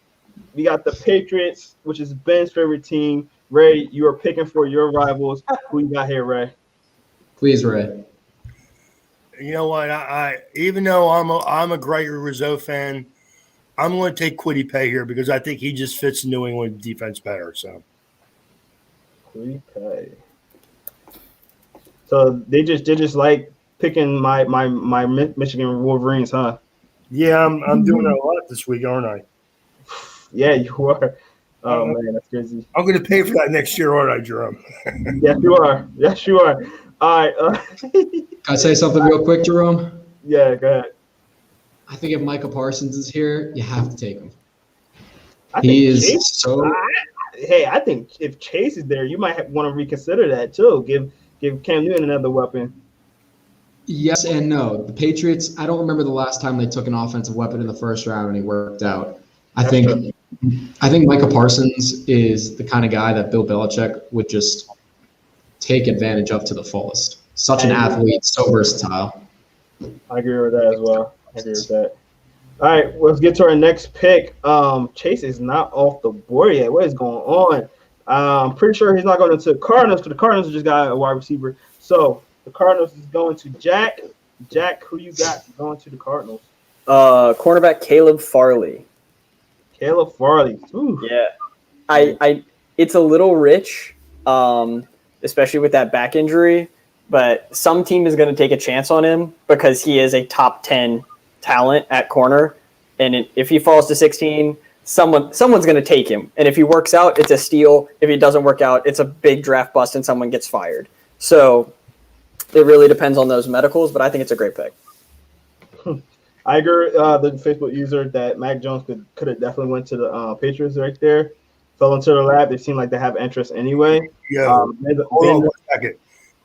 We got the Patriots, which is Ben's favorite team. Ray, you are picking for your rivals. Who you got here, Ray? Please, Ray. You know what? I even though I'm a Gregory Rizzo fan, I'm going to take Kwity Paye here because I think he just fits New England defense better. So Kwity Paye. So they just like picking my Michigan Wolverines, huh? Yeah, I'm doing that a lot this week, aren't I? Yeah, you are. Oh man, that's crazy. I'm going to pay for that next year, aren't I, Jerome? Yes, you are. Yes, you are. All right. Can I say something real quick, Jerome? Yeah, go ahead. I think if Micah Parsons is here, you have to take him. He is Chase, so. I think if Chase is there, you might want to reconsider that too. Give Cam Newton another weapon. Yes and no. The Patriots, I don't remember the last time they took an offensive weapon in the first round and he worked out. I think Micah Parsons is the kind of guy that Bill Belichick would just take advantage of to the fullest. Such an athlete, so versatile. I agree with that as well. I agree with that. All right, let's get to our next pick. Chase is not off the board yet. What is going on? I'm pretty sure he's not going to the Cardinals. So the Cardinals just got a wide receiver. So the Cardinals is going to Jack. Jack, who you got going to the Cardinals? Cornerback Caleb Farley. Caleb Farley. Ooh. Yeah, I it's a little rich, especially with that back injury. But some team is going to take a chance on him because he is a top 10 talent at corner, and if he falls to 16, someone's going to take him. And if he works out, it's a steal. If he doesn't work out, it's a big draft bust, and someone gets fired. So it really depends on those medicals, but I think it's a great pick. I agree. The Facebook user that Mac Jones could have definitely went to the Patriots right there. Fell into the lap. They seem like they have interest anyway. Yeah. Hold on 1 second.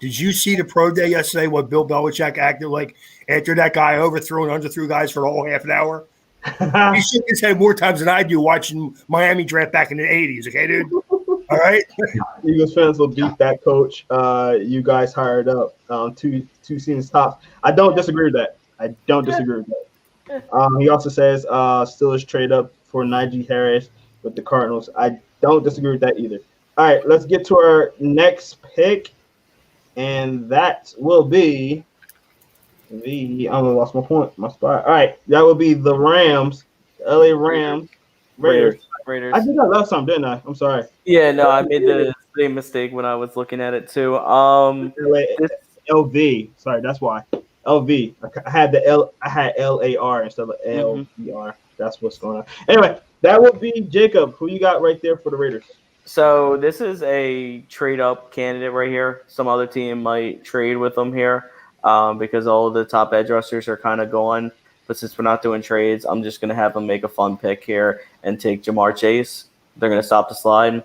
Did you see the pro day yesterday? What Bill Belichick acted like after that guy overthrew and underthrew guys for the whole half an hour? He shook his head more times than I do watching Miami draft back in the 80s. Okay, dude. All right. Eagles fans will beat that coach. You guys hired up two seasons top. I don't disagree with that. He also says Steelers trade up for Najee Harris with the Cardinals. I don't disagree with that either. All right, let's get to our next pick, and that will be I lost my spot. All right, that will be the Rams, the LA Rams, Raiders. I did that last time, didn't I? I'm sorry. Yeah, no, I made the same mistake when I was looking at it too. LV. Sorry, that's why. LV. I had the L. I had LAR instead of LVR. That's what's going on. Anyway, that would be Jacob. Who you got right there for the Raiders? So this is a trade-up candidate right here. Some other team might trade with them here because all of the top edge rushers are kind of gone. But since we're not doing trades, I'm just going to have them make a fun pick here and take Jamar Chase. They're going to stop the slide.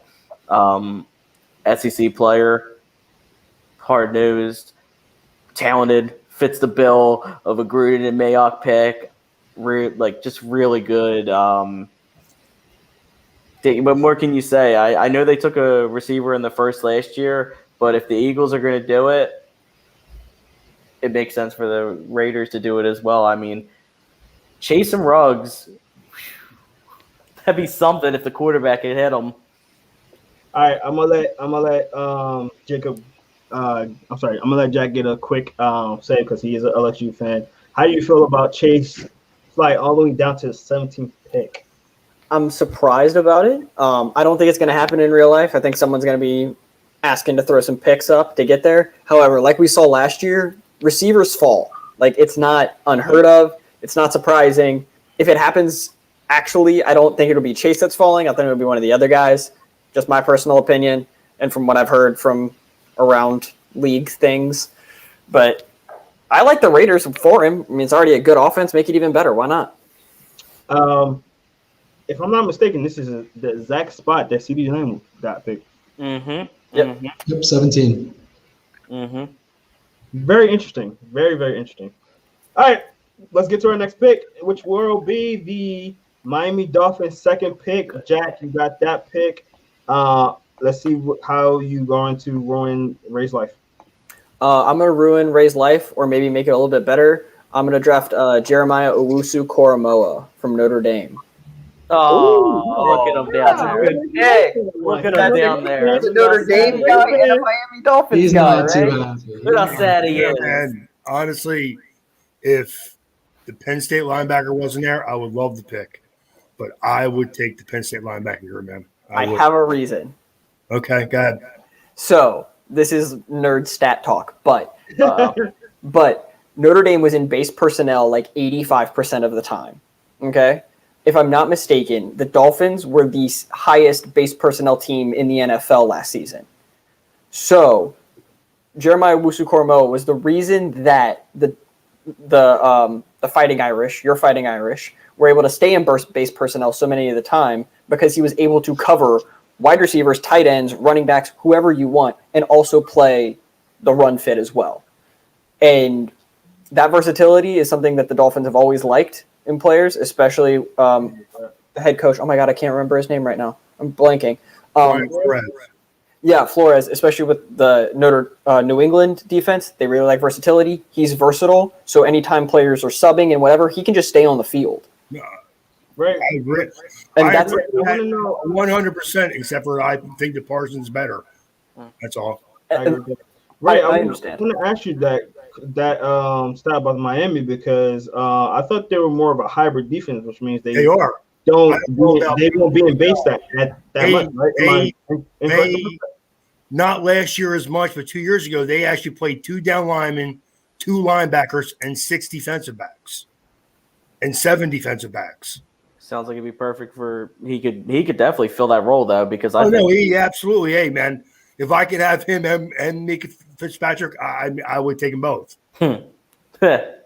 SEC player, hard-nosed, talented, fits the bill of a Gruden and Mayock pick. Just really good. What more can you say? I know they took a receiver in the first last year, but if the Eagles are going to do it, it makes sense for the Raiders to do it as well. I mean, Chase and Ruggs, that'd be something if the quarterback could hit them. All right, I'm gonna let Jacob. I'm gonna let Jack get a quick say because he is an LSU fan. How do you feel about Chase fly all the way down to the 17th pick? I'm surprised about it. I don't think it's going to happen in real life. I think someone's going to be asking to throw some picks up to get there. However, like we saw last year, receivers fall. Like, it's not unheard of. It's not surprising. If it happens, actually, I don't think it'll be Chase that's falling. I think it'll be one of the other guys. Just my personal opinion and from what I've heard from around league things. But I like the Raiders for him. I mean, it's already a good offense. Make it even better. Why not? If I'm not mistaken, this is the exact spot that CeeDee Lamb got picked. Yep. Yep, 17. Very interesting. Very, very interesting. All right, let's get to our next pick, which will be the Miami Dolphins' second pick. Jack, you got that pick. Let's see how you going to ruin Ray's life. I'm going to ruin Ray's life or maybe make it a little bit better. I'm going to draft Jeremiah Owusu-Koramoah from Notre Dame. Look at him down there. Hey, Look at him down there. He's a Notre Dame guy and a Miami Dolphins He's guy, not too right? happy. Look how sad he is. And honestly, if the Penn State linebacker wasn't there, I would love the pick. But I would take the Penn State linebacker here, man. I have a reason. Okay, go ahead. So this is nerd stat talk, but Notre Dame was in base personnel like 85% of the time. Okay. If I'm not mistaken, the Dolphins were the highest base personnel team in the NFL last season. So Jeremiah Owusu-Koramoah was the reason that the Fighting Irish, your Fighting Irish, were able to stay in base personnel so many of the time because he was able to cover wide receivers, tight ends, running backs, whoever you want, and also play the run fit as well. And that versatility is something that the Dolphins have always liked in players, especially the head coach. Oh my God, I can't remember his name right now. I'm blanking. Brian Flores. Yeah, Flores, especially with the New England defense, they really like versatility. He's versatile, so anytime players are subbing and whatever, he can just stay on the field. Right. I agree. And I that's agree I wanna know- 100%, except for I think that Parsons better. That's all. I agree with that. Right, I I understand. want to ask you that stat about Miami because I thought they were more of a hybrid defense, which means They are. don't I don't know about they won't be in base that They- much, right? they- Incorrect? Not last year as much, but 2 years ago, they actually played 2 down linemen, 2 linebackers, and 6 defensive backs, and 7 defensive backs. Sounds like it'd be perfect for he could definitely fill that role though because I Oh no, think he absolutely. Hey man, if I could have him and Nick Fitzpatrick, I would take them both. Could But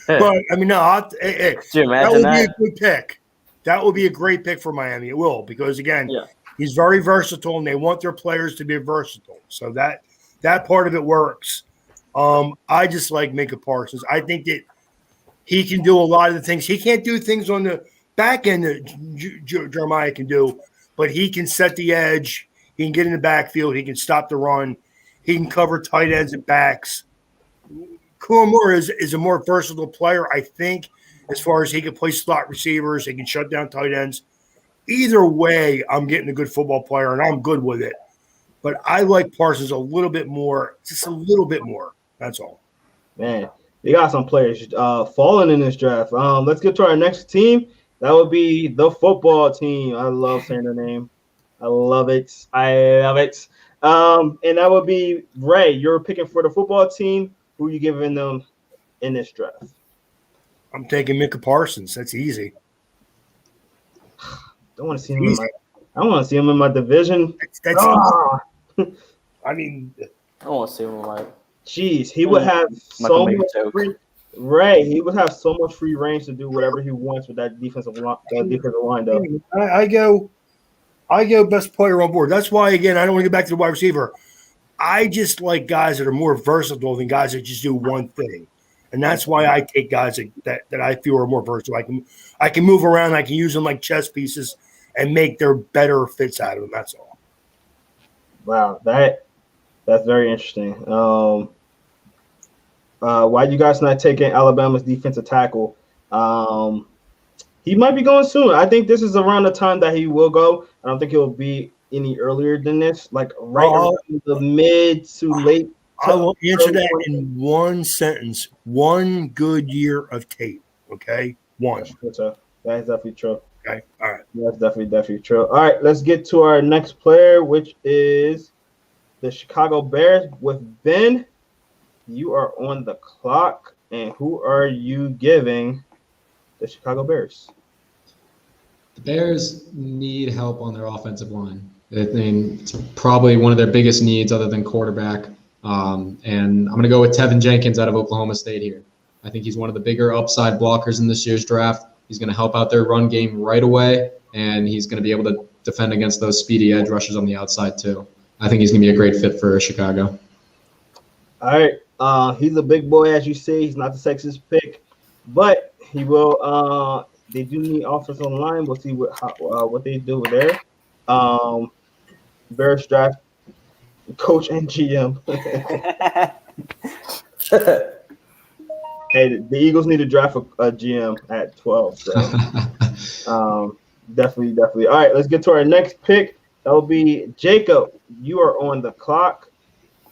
I mean, no, you that imagine would be that? a good pick. That would be a great pick for Miami. It will because again, Yeah. he's very versatile, and they want their players to be versatile. So that part of it works. I just like Micah Parsons. I think that he can do a lot of the things. He can't do things on the back end that Jeremiah can do, but he can set the edge. He can get in the backfield. He can stop the run. He can cover tight ends and backs. Kuamura is a more versatile player, I think, as far as he can play slot receivers. He can shut down tight ends. Either way, I'm getting a good football player, and I'm good with it. But I like Parsons a little bit more, just a little bit more. That's all. Man, they got some players falling in this draft. Let's get to our next team. That would be the football team. I love saying the name. I love it. I love it. And that would be Ray. You're picking for the football team. Who are you giving them in this draft? I'm taking Micah Parsons. That's easy. I want to see him in my. I want to see him in my division. That's Ah, I mean, I want to see him like jeez, he would have Michael so much Mayock. free. Ray, he would have so much free range to do whatever he wants with that defensive line, though. I go best player on board. That's why, again, I don't want to get back to the wide receiver. I just like guys that are more versatile than guys that just do one thing. And that's why I take guys that I feel are more versatile. I can move around. I can use them like chess pieces and make their better fits out of them. That's all. Wow, that's very interesting. Why you guys not taking Alabama's defensive tackle? He might be going soon. I think this is around the time that he will go. I don't think he'll be any earlier than this, like around the mid to late. I will answer that in one sentence. One good year of tape. Okay? One. That is definitely true. Okay? All right. That's definitely true. All right, let's get to our next player, which is the Chicago Bears with Ben. You are on the clock, and who are you giving the Chicago Bears? The Bears need help on their offensive line. I mean, it's probably one of their biggest needs other than quarterback. And I'm going to go with Tevin Jenkins out of Oklahoma State here. I think he's one of the bigger upside blockers in this year's draft. He's going to help out their run game right away, and he's going to be able to defend against those speedy edge rushers on the outside too. I think he's going to be a great fit for Chicago. All right. He's a big boy, as you say. He's not the sexiest pick, but he will. They do need offensive line. We'll see what they do there. Bears draft coach and GM. Hey, the Eagles need to draft a GM at 12. So, definitely. All right, let's get to our next pick. That will be Jacob. You are on the clock,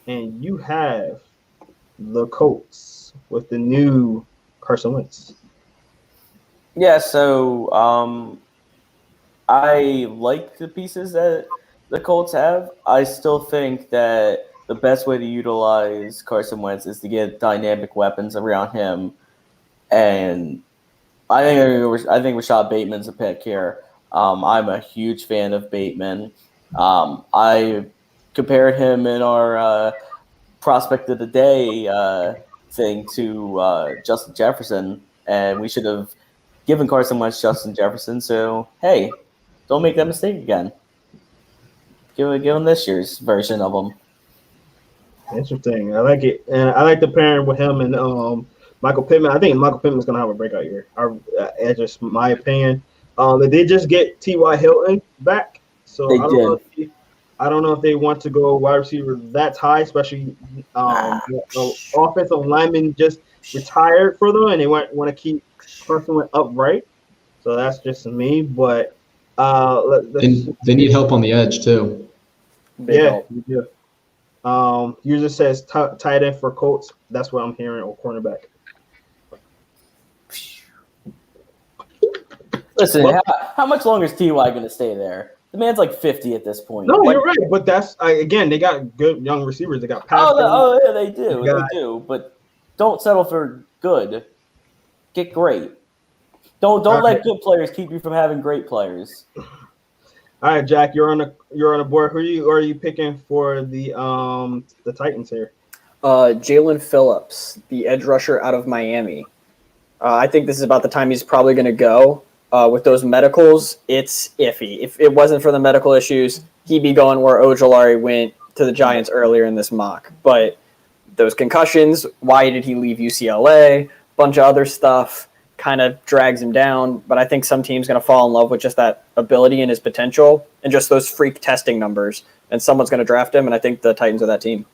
and you have the Colts with the new Carson Wentz. Yeah, so I like the pieces that the Colts have. I still think that the best way to utilize Carson Wentz is to get dynamic weapons around him, and I think Rashad Bateman's a pick here. I'm a huge fan of Bateman. I compared him in our prospect of the day thing to Justin Jefferson, and we should have given Carson Wentz Justin Jefferson. So hey, don't make that mistake again. Give him this year's version of him. Interesting. I like it, and I like the pairing with him and Michael Pittman. I think Michael Pittman's gonna have a breakout year. That's just my opinion. They did just get T.Y. Hilton back, so They I don't know. did. I don't know if they want to go wide receiver that high, especially the offensive lineman just retired for them, and they want to keep Carson upright. So that's just me. But And they need help on the edge too. Big help. we do. User says tight end for Colts. That's what I'm hearing, or cornerback. Listen, how much longer is Ty going to stay there? The man's like 50 at this point. No, Like, you're right. But that's again, they got good young receivers. They got yeah, they do. They do. But don't settle for good. Get great. Don't let good players keep you from having great players. All right, Jack, you're on a board. Who are you picking for the Titans here? Jalen Phillips, the edge rusher out of Miami. I think this is about the time he's probably going to go. With those medicals, it's iffy. If it wasn't for the medical issues, he'd be going where Ojolari went to the Giants earlier in this mock. But those concussions, why did he leave UCLA? Bunch of other stuff kind of drags him down. But I think some team's going to fall in love with just that ability and his potential and just those freak testing numbers. And someone's going to draft him, and I think the Titans are that team.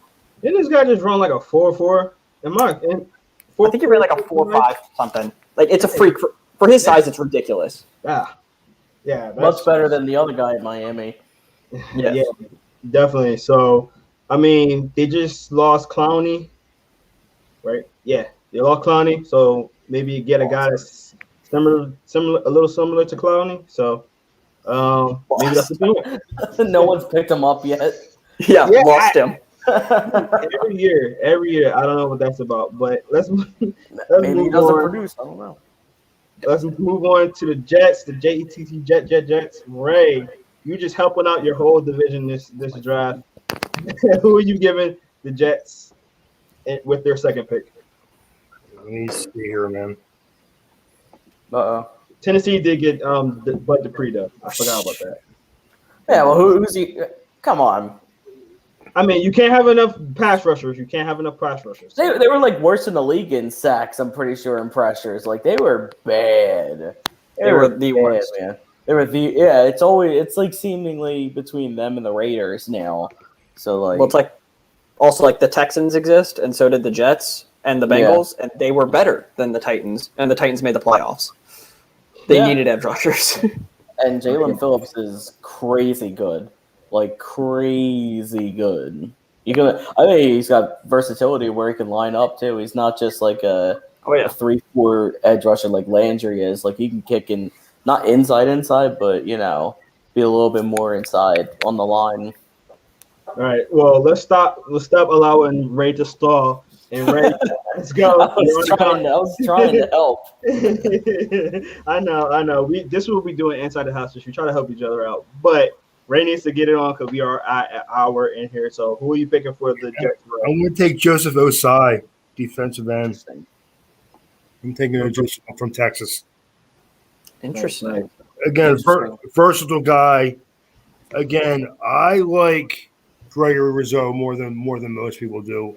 Didn't this guy just run like a 4.4? I think he ran like a 4.5 something. Like, it's a freak. For his size, it's ridiculous. Yeah. Much better than the other guy at Miami. Yeah, definitely. So, I mean, they just lost Clowney, right? Yeah, they lost Clowney. So maybe get a guy that's a little similar to Clowney. So maybe that's the thing. No one's picked him up yet. Yeah, lost him. every year. I don't know what that's about, but let's Maybe he move doesn't on. produce. I don't know. Let's move on to the Jets, the JETT Jets. Ray, you just helping out your whole division this draft. Who are you giving the Jets with their second pick? Let me see here, man. Tennessee did get Bud Dupree though. I forgot about that. Yeah, well, who's he? Come on. I mean, you can't have enough pass rushers. They were like worse in the league in sacks, I'm pretty sure, in pressures. Like, they were bad. They were the worst. Man. They were it's like seemingly between them and the Raiders now. So like, Well, it's like also like the Texans exist, and so did the Jets and the Bengals, and they were better than the Titans, and the Titans made the playoffs. They needed edge rushers. And Jalen Phillips is crazy good. Like, crazy good. I think he's got versatility where he can line up too. He's not just like a 3-4 edge rusher like Landry is. Like, he can kick in, not inside, but be a little bit more inside on the line. All right. Well, let's stop allowing Ray to stall. And Ray, let's go. I was trying to help. I know. This is what we do inside the house. We try to help each other out, but Ray needs to get it on because we are at an hour in here. So who are you picking for the Jets? I'm going to take Joseph Osai, defensive end. I'm taking Joseph from Texas. Interesting. Again, versatile guy. Again, I like Gregory Rizzo more than most people do.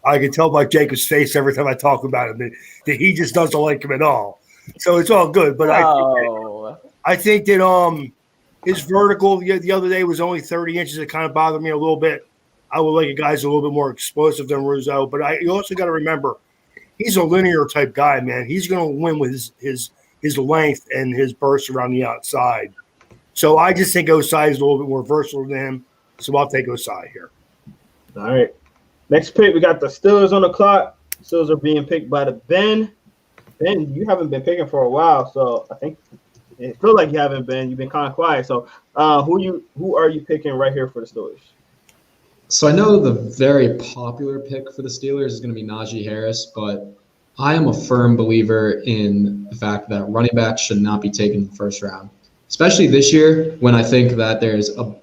I can tell by Jacob's face every time I talk about him that he just doesn't like him at all. So it's all good. But I think that his vertical the other day was only 30 inches. It kind of bothered me a little bit. I would like a guy's a little bit more explosive than Rizzo. But you also got to remember, he's a linear type guy, man. He's going to win with his length and his burst around the outside. So I just think Osai is a little bit more versatile than him. So I'll take Osai here. All right. Next pick, we got the Steelers on the clock. Steelers are being picked by the Ben. Ben, you haven't been picking for a while, so I think it feels like you haven't been. You've been kind of quiet. So who are you picking right here for the Steelers? So I know the very popular pick for the Steelers is going to be Najee Harris, but I am a firm believer in the fact that running backs should not be taken in the first round, especially this year when I think that there's a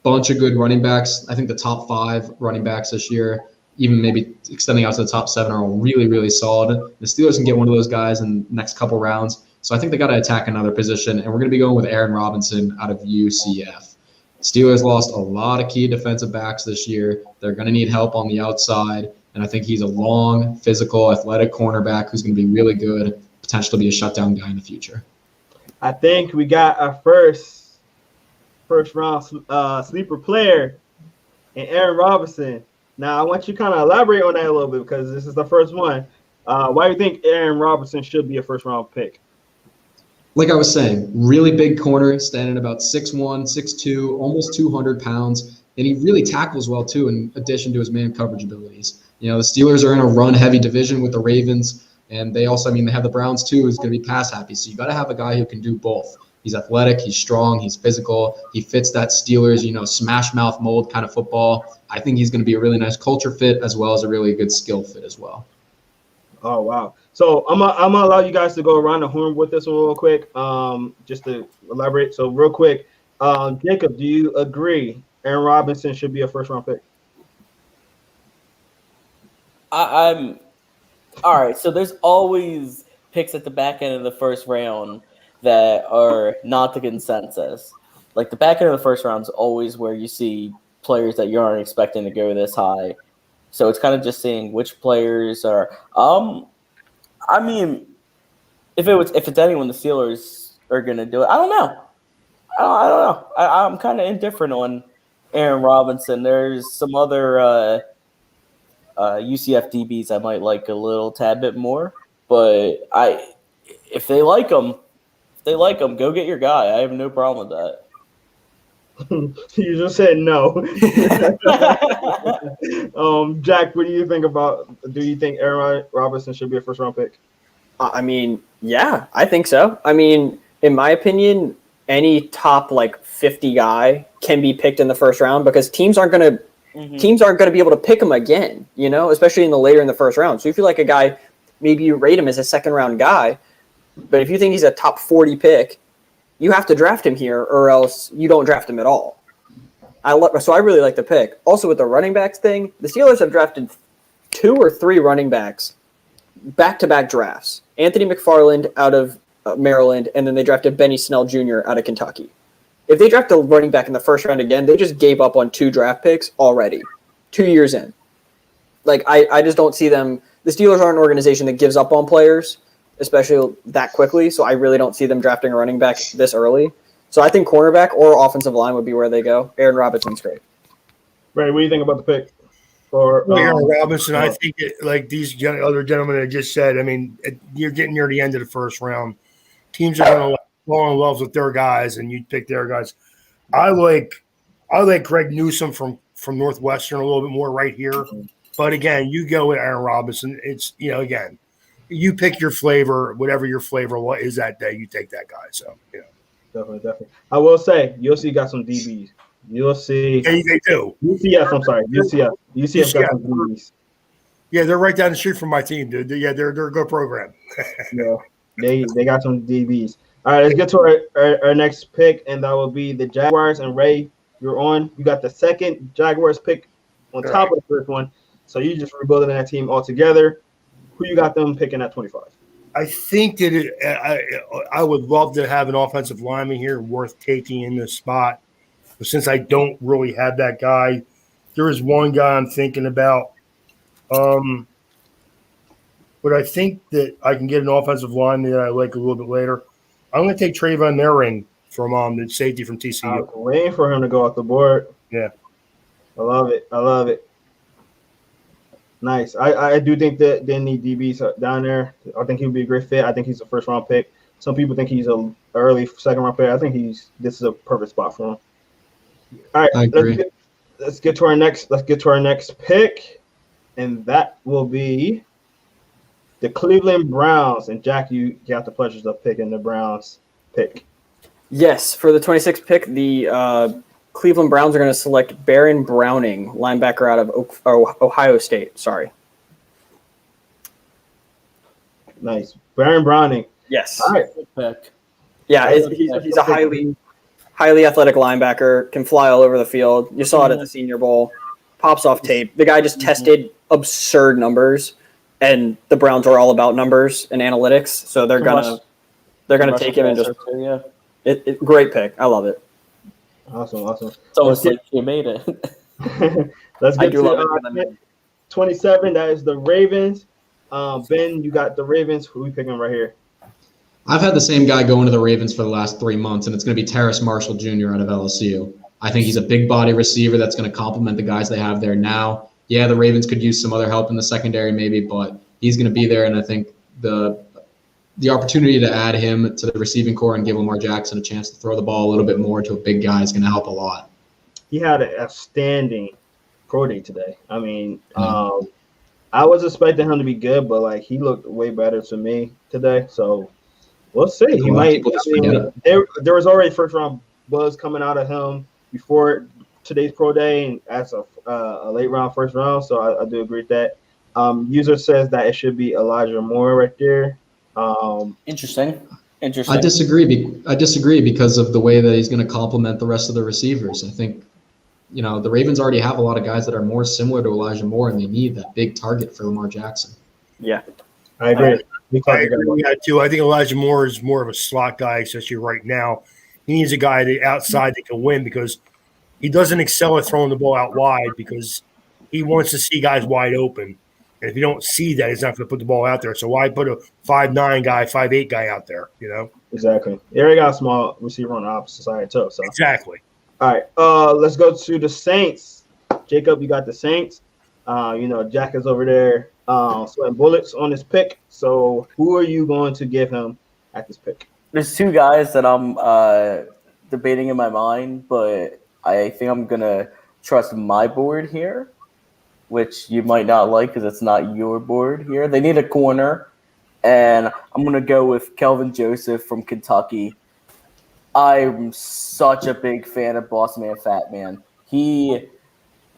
bunch of good running backs. I think the top 5 running backs this year, even maybe extending out to the top 7, are really, really solid. The Steelers can get one of those guys in the next couple rounds. So I think they got to attack another position, and we're going to be going with Aaron Robinson out of UCF. Steelers lost a lot of key defensive backs this year. They're going to need help on the outside, And I think he's a long, physical, athletic cornerback who's going to be really good, potential to be a shutdown guy in the future. I think we got our first round sleeper player in Aaron Robinson. Now, I want you to kind of elaborate on that a little bit because this is the first one. Why do you think Aaron Robinson should be a first round pick? Like I was saying, really big corner, standing about 6'1", 6'2", almost 200 pounds, and he really tackles well too in addition to his man coverage abilities. You know, the Steelers are in a run-heavy division with the Ravens, and they also, they have the Browns too, who's going to be pass-happy. So you got to have a guy who can do both. He's athletic, he's strong, he's physical, he fits that Steelers, smash mouth mold kind of football. I think he's going to be a really nice culture fit as well as a really good skill fit as well. Oh, wow. So I'm gonna allow you guys to go around the horn with this one real quick, just to elaborate. So real quick, Jacob, do you agree Aaron Robinson should be a first-round pick? I'm all right. So there's always picks at the back end of the first round that are not the consensus. Like the back end of the first round is always where you see players that you aren't expecting to go this high. So it's kind of just seeing which players are. If it's anyone, the Steelers are gonna do it. I don't know. I don't know. I'm kind of indifferent on Aaron Robinson. There's some other UCF DBs I might like a little tad bit more, but if they like him, go get your guy. I have no problem with that. You just said no. Jack, what do you think about? Do you think Aaron Robinson should be a first-round pick? Yeah, I think so. In my opinion, any top 50 guy can be picked in the first round because teams aren't going to be able to pick him again, especially later in the first round. So if you like a guy, maybe you rate him as a second-round guy, but if you think he's a top 40 pick, you have to draft him here or else you don't draft him at all. So I really like the pick. Also with the running backs thing, the Steelers have drafted 2 or 3 running backs back-to-back drafts. Anthony McFarland out of Maryland, and then they drafted Benny Snell Jr. out of Kentucky. If they draft a running back in the first round again, they just gave up on 2 draft picks already, 2 years in. I just don't see them. The Steelers are an organization that gives up on players, especially that quickly, so I really don't see them drafting a running back this early. So I think cornerback or offensive line would be where they go. Aaron Robinson's great. Ray, what do you think about the pick? Aaron Robinson, I think like these other gentlemen had just said, you're getting near the end of the first round. Teams are going to fall in love with their guys, and you pick their guys. I like Greg Newsome from Northwestern a little bit more right here. But again, you go with Aaron Robinson. It's again, you pick your flavor, whatever your flavor is that day, you take that guy. So definitely. I will say, USC got some DBs. USC, they do. UCF, I'm sorry, UCF got some DBs. Yeah, they're right down the street from my team, dude. Yeah, they're a good program. Yeah, they got some DBs. All right, let's get to our next pick, and that will be the Jaguars. And Ray, you're on. You got the second Jaguars pick on top of the first one, so you just rebuilding that team altogether. Who you got them picking at 25? I think that I would love to have an offensive lineman here worth taking in this spot. But since I don't really have that guy, there is one guy I'm thinking about. But I think that I can get an offensive lineman that I like a little bit later. I'm going to take Trayvon Merring from the safety from TCU. I was waiting for him to go off the board. Yeah. I love it. Nice. I do think that they need DBs down there. I think he would be a great fit. I think he's a first-round pick. Some people think he's an early second-round pick. I think this is a perfect spot for him. All right, I agree. Let's get to our next pick, and that will be the Cleveland Browns. And Jack, you got the pleasures of picking the Browns pick. Yes, for the 26th pick, the Cleveland Browns are going to select Baron Browning, linebacker out of Ohio State. Sorry. Nice, Baron Browning. Yes. All right. Pick. Yeah, he's a highly athletic linebacker, can fly all over the field. You saw it at the Senior Bowl. Pops off tape. The guy just tested absurd numbers, and the Browns are all about numbers and analytics, so they're gonna take him and just great pick. I love it. Awesome. It's almost like you made it. Let's get 27, that is the Ravens. Ben, you got the Ravens. Who are we picking right here? I've had the same guy going to the Ravens for the last 3 months, and it's going to be Terrace Marshall Jr. out of LSU. I think he's a big body receiver that's going to complement the guys they have there now. Yeah, the Ravens could use some other help in the secondary maybe, but he's going to be there, and I think the opportunity to add him to the receiving core and give Lamar Jackson a chance to throw the ball a little bit more to a big guy is going to help a lot. He had an outstanding pro day today. I mean, I was expecting him to be good, but like he looked way better to me today. So we'll see. He might. There was already first round buzz coming out of him before today's pro day, and as a late round first round. So I do agree with that. User says that it should be Elijah Moore right there. Interesting. I disagree because of the way that he's going to complement the rest of the receivers. I think, the Ravens already have a lot of guys that are more similar to Elijah Moore, and they need that big target for Lamar Jackson. Yeah, I agree. I agree with that too. I think Elijah Moore is more of a slot guy, especially right now. He needs a guy outside that can win because he doesn't excel at throwing the ball out wide because he wants to see guys wide open. And if you don't see that, he's not going to put the ball out there. So why put a 5'9" guy, 5'8" guy out there, Exactly. They already got a small receiver on the opposite side too. So exactly. All right. Let's go to the Saints. Jacob, you got the Saints. Jack is over there sweating bullets on his pick. So who are you going to give him at this pick? There's two guys that I'm debating in my mind, but I think I'm going to trust my board here, which you might not like because it's not your board here. They need a corner, and I'm going to go with Kelvin Joseph from Kentucky. I'm such a big fan of Boss Man Fat Man. He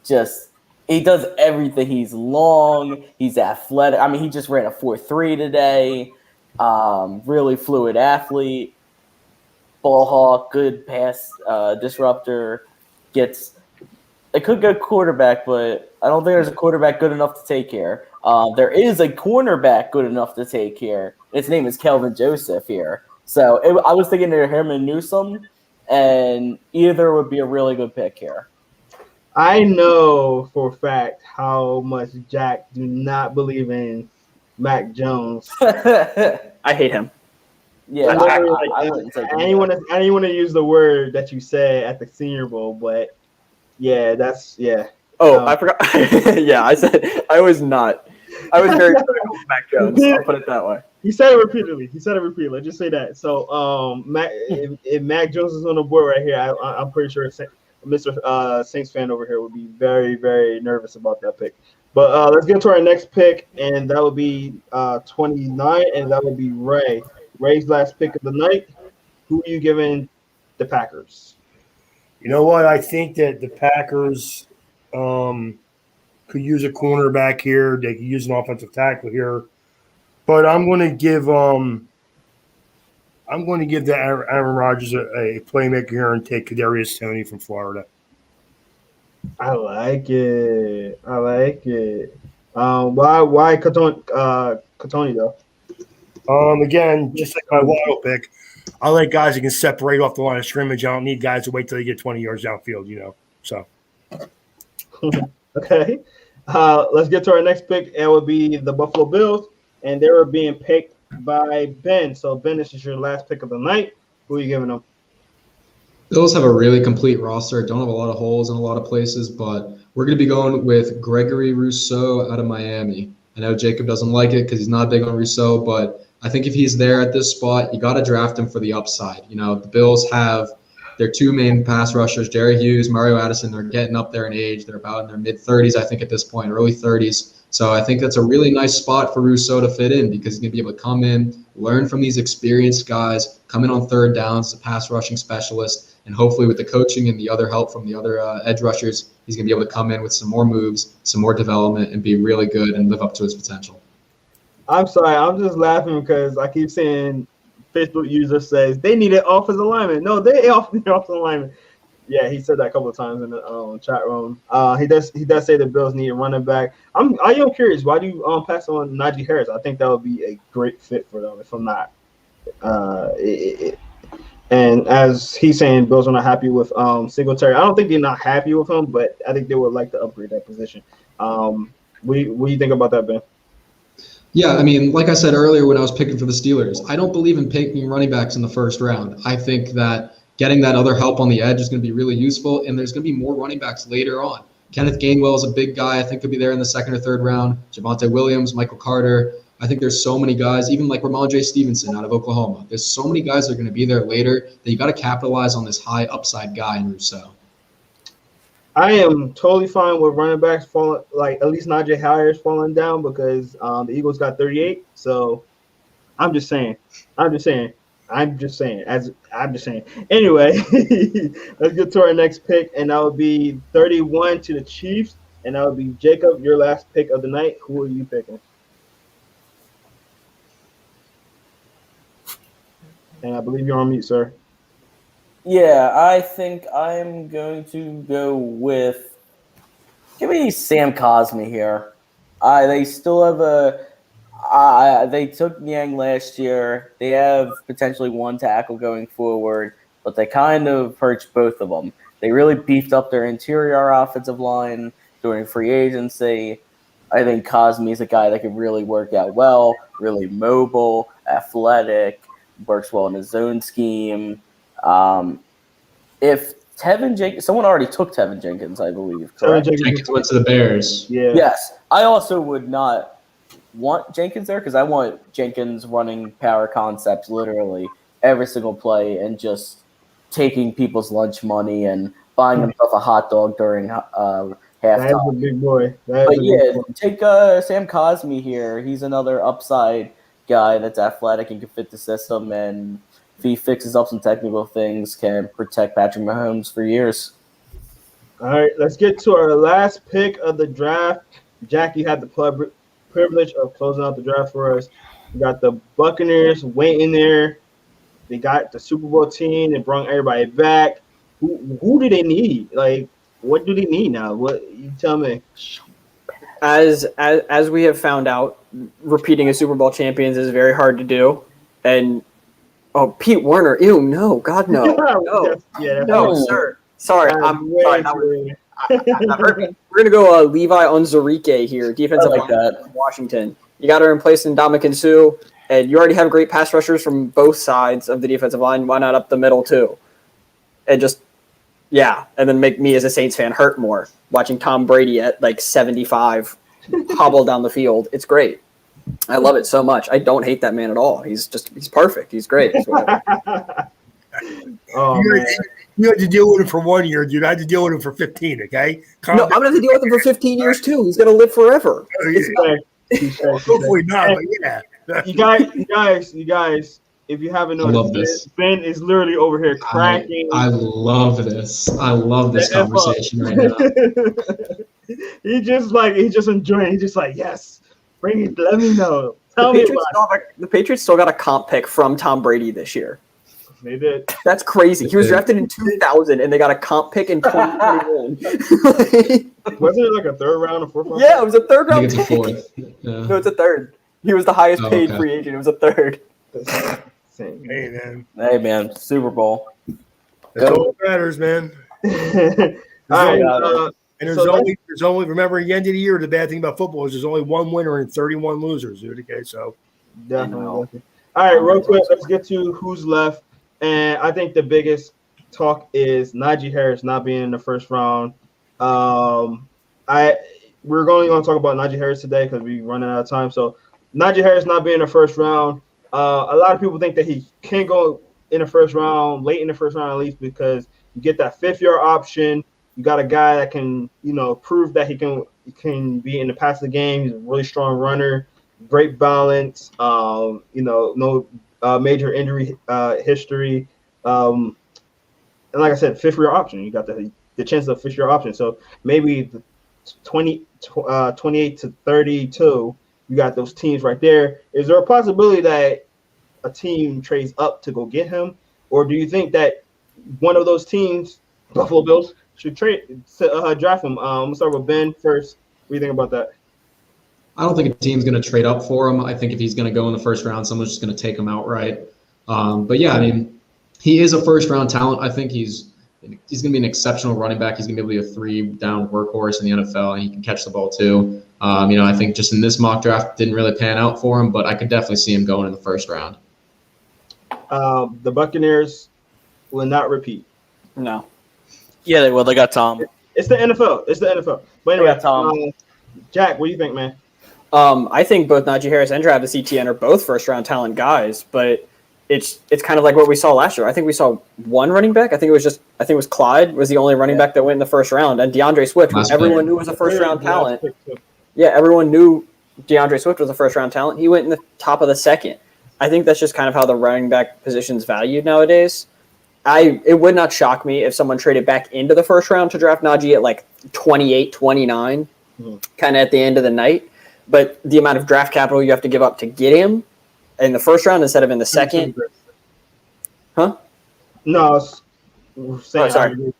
does everything. He's long. He's athletic. I mean, he just ran a 4.3 today. Really fluid athlete. Ball hawk, good pass disruptor. It could go quarterback, but I don't think there's a quarterback good enough to take here. There is a cornerback good enough to take here. His name is Kelvin Joseph here. So I was thinking of him and Newsome, and either would be a really good pick here. I know for a fact how much Jack do not believe in Mac Jones. I hate him. Yeah, I didn't want to use the word that you said at the Senior Bowl, but yeah, Oh, I forgot. Yeah, I said I was not. I was very critical of Mac Jones. I'll put it that way. He said it repeatedly. Just say that. So, if Mac Jones is on the board right here, I'm pretty sure Mr. Saints fan over here would be very, very nervous about that pick. But let's get to our next pick, and that would be 29, and that would be Ray. Ray's last pick of the night. Who are you giving the Packers? You know what? I think that the Packers could use a cornerback here. They could use an offensive tackle here. But I'm going to give the Aaron Rodgers a playmaker here and take Kadarius Toney from Florida. I like it. Why Katoni though? Again, just like my wild pick, I like guys that can separate off the line of scrimmage. I don't need guys to wait till they get 20 yards downfield. So. Okay. Let's get to our next pick. It would be the Buffalo Bills, and they were being picked by Ben. So, Ben, this is your last pick of the night. Who are you giving them? Bills have a really complete roster. Don't have a lot of holes in a lot of places, but we're going to be going with Gregory Rousseau out of Miami. I know Jacob doesn't like it because he's not big on Rousseau, but I think if he's there at this spot, you got to draft him for the upside. The Bills have their two main pass rushers, Jerry Hughes, Mario Addison. They're getting up there in age. They're about in their mid-30s, I think, at this point, early 30s. So I think that's a really nice spot for Rousseau to fit in because he's going to be able to come in, learn from these experienced guys, come in on third downs as a pass rushing specialist, and hopefully with the coaching and the other help from the other edge rushers, he's going to be able to come in with some more moves, some more development, and be really good and live up to his potential. I'm sorry. I'm just laughing because I keep saying Facebook user says they need an offensive lineman. No, they offensive lineman. Yeah, he said that a couple of times in the chat room. He does say the Bills need a running back. I am curious. Why do you pass on Najee Harris? I think that would be a great fit for them. If I'm not, and as he's saying, Bills are not happy with Singletary. I don't think they're not happy with him, but I think they would like to upgrade that position. What do you think about that, Ben? Yeah, I mean, like I said earlier when I was picking for the Steelers, I don't believe in picking running backs in the first round. I think that getting that other help on the edge is going to be really useful, and there's going to be more running backs later on. Kenneth Gainwell is a big guy. I think could be there in the second or third round. Javonte Williams, Michael Carter. I think there's so many guys, even like Ramondre Stevenson out of Oklahoma. There's so many guys that are going to be there later that you got to capitalize on this high upside guy in Rousseau. I am totally fine with running backs falling, like at least Najee Harris falling down because the Eagles got 38. So I'm just saying. I'm just saying. I'm just saying. I'm just saying. Anyway, let's get to our next pick, and that would be 31 to the Chiefs, and that would be Jacob. Your last pick of the night. Who are you picking? And I believe you're on mute, sir. Yeah, I think I'm going to go with. Give me Sam Cosmi here. They still have they took Yang last year. They have potentially one tackle going forward, but they kind of perched both of them. They really beefed up their interior offensive line during free agency. I think Cosmi is a guy that could really work out well, really mobile, athletic, works well in his zone scheme. If Tevin Jenkins, someone already took Tevin Jenkins, I believe. Correct? Jenkins went to the Bears. Yeah. Yes. I also would not want Jenkins there because I want Jenkins running power concepts literally every single play and just taking people's lunch money and buying himself a hot dog during halftime. That is a big boy. But yeah, take Sam Cosmi here. He's another upside guy that's athletic and can fit the system, and if he fixes up some technical things, can protect Patrick Mahomes for years. All right, let's get to our last pick of the draft. Jack, you had the privilege of closing out the draft for us. We got the Buccaneers waiting there. They got the Super Bowl team. They brought everybody back. Who do they need? Like, what do they need now? What you tell me? As we have found out, repeating a Super Bowl champions is very hard to do. And Pete Werner, ew, no, God, no, no, no, sir. Sorry, I'm sorry. That hurt me. We're gonna go Levi Onwuzurike here, defensive lineman from Washington. You got to replace Ndamukong Suh, and you already have great pass rushers from both sides of the defensive line. Why not up the middle too? And just and then make me as a Saints fan hurt more watching Tom Brady at like 75 hobble down the field. It's great. I love it so much. I don't hate that man at all. He's perfect. He's great. You had to deal with him for 1 year, dude. I had to deal with him for 15, okay? I'm going to have to deal with him for 15 years, too. He's going to live forever. Hopefully not, but yeah. You guys, if you haven't noticed, Ben is literally over here cracking. I love this. I love this conversation right now. He's just enjoying. He's just like, yes, bring it. Let me know. The Patriots still got a comp pick from Tom Brady this year. They did. That's crazy. He was drafted in 2000, and they got a comp pick in 2021. Wasn't it like a third round or fourth round? Yeah, it was a third round. I think it's a fourth. Yeah. No, it's a third. He was the highest paid free agent. It was a third. Hey, man, Super Bowl. That's all that matters, man. And there's only remember at the end of the year, the bad thing about football is there's only one winner and 31 losers, dude. Okay, so definitely. All right, real quick, let's get to who's left. And I think the biggest talk is Najee Harris not being in the first round. We're only going to talk about Najee Harris today because we're running out of time. So Najee Harris not being in the first round. A lot of people think that he can go in the first round, late in the first round at least, because you get that fifth-year option. You got a guy that can, prove that he can be in the passing game. He's a really strong runner, great balance. No major injury history. And like I said, fifth-year option. You got the chance of fifth-year option. So maybe the 28 to 32, you got those teams right there. Is there a possibility that a team trades up to go get him? Or do you think that one of those teams, Buffalo Bills, should draft him? We'll start with Ben first. What do you think about that? I don't think a team's going to trade up for him. I think if he's going to go in the first round, someone's just going to take him outright. But yeah, I mean, he is a first-round talent. I think he's he's going to be an exceptional running back. He's going to be able to be a 3-down workhorse in the NFL, and he can catch the ball too. I think just in this mock draft didn't really pan out for him, but I could definitely see him going in the first round. The Buccaneers will not repeat. No. Yeah, they will. They got Tom. It's the NFL. But anyway, got Tom. Jack, what do you think, man? I think both Najee Harris and Travis Etienne are both first-round talent guys, but it's kind of like what we saw last year. I think we saw one running back. I think it was Clyde was the only running back that went in the first round, and DeAndre Swift, who everyone knew was a first-round talent. Yeah, everyone knew DeAndre Swift was a first-round talent. He went in the top of the second. I think that's just kind of how the running back position is valued nowadays. It would not shock me if someone traded back into the first round to draft Najee at like 28, 29, kind of at the end of the night. But the amount of draft capital you have to give up to get him in the first round instead of in the second. Huh? No, I was saying sorry.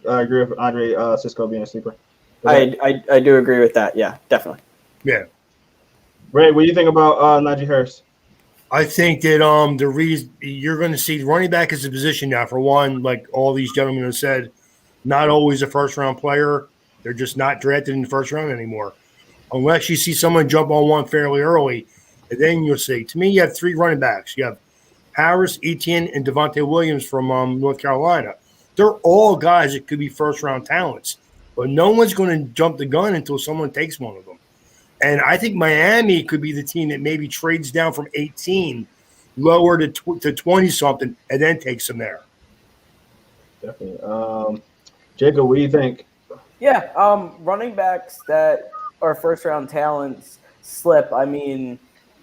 I agree with Andre Cisco being a sleeper. I do agree with that. Yeah, definitely. Yeah. Ray, what do you think about Najee Harris? I think that the reason you're going to see running back as a position now. For one, like all these gentlemen have said, not always a first-round player. They're just not drafted in the first round anymore. Unless you see someone jump on one fairly early, and then you'll see. To me, you have 3 running backs. You have Harris, Etienne, and Devontae Williams from North Carolina. They're all guys that could be first-round talents, but no one's going to jump the gun until someone takes one of them. And I think Miami could be the team that maybe trades down from 18, lower to 20-something, and then takes them there. Definitely. Jacob, what do you think? Yeah, running backs that are first-round talents slip. I mean,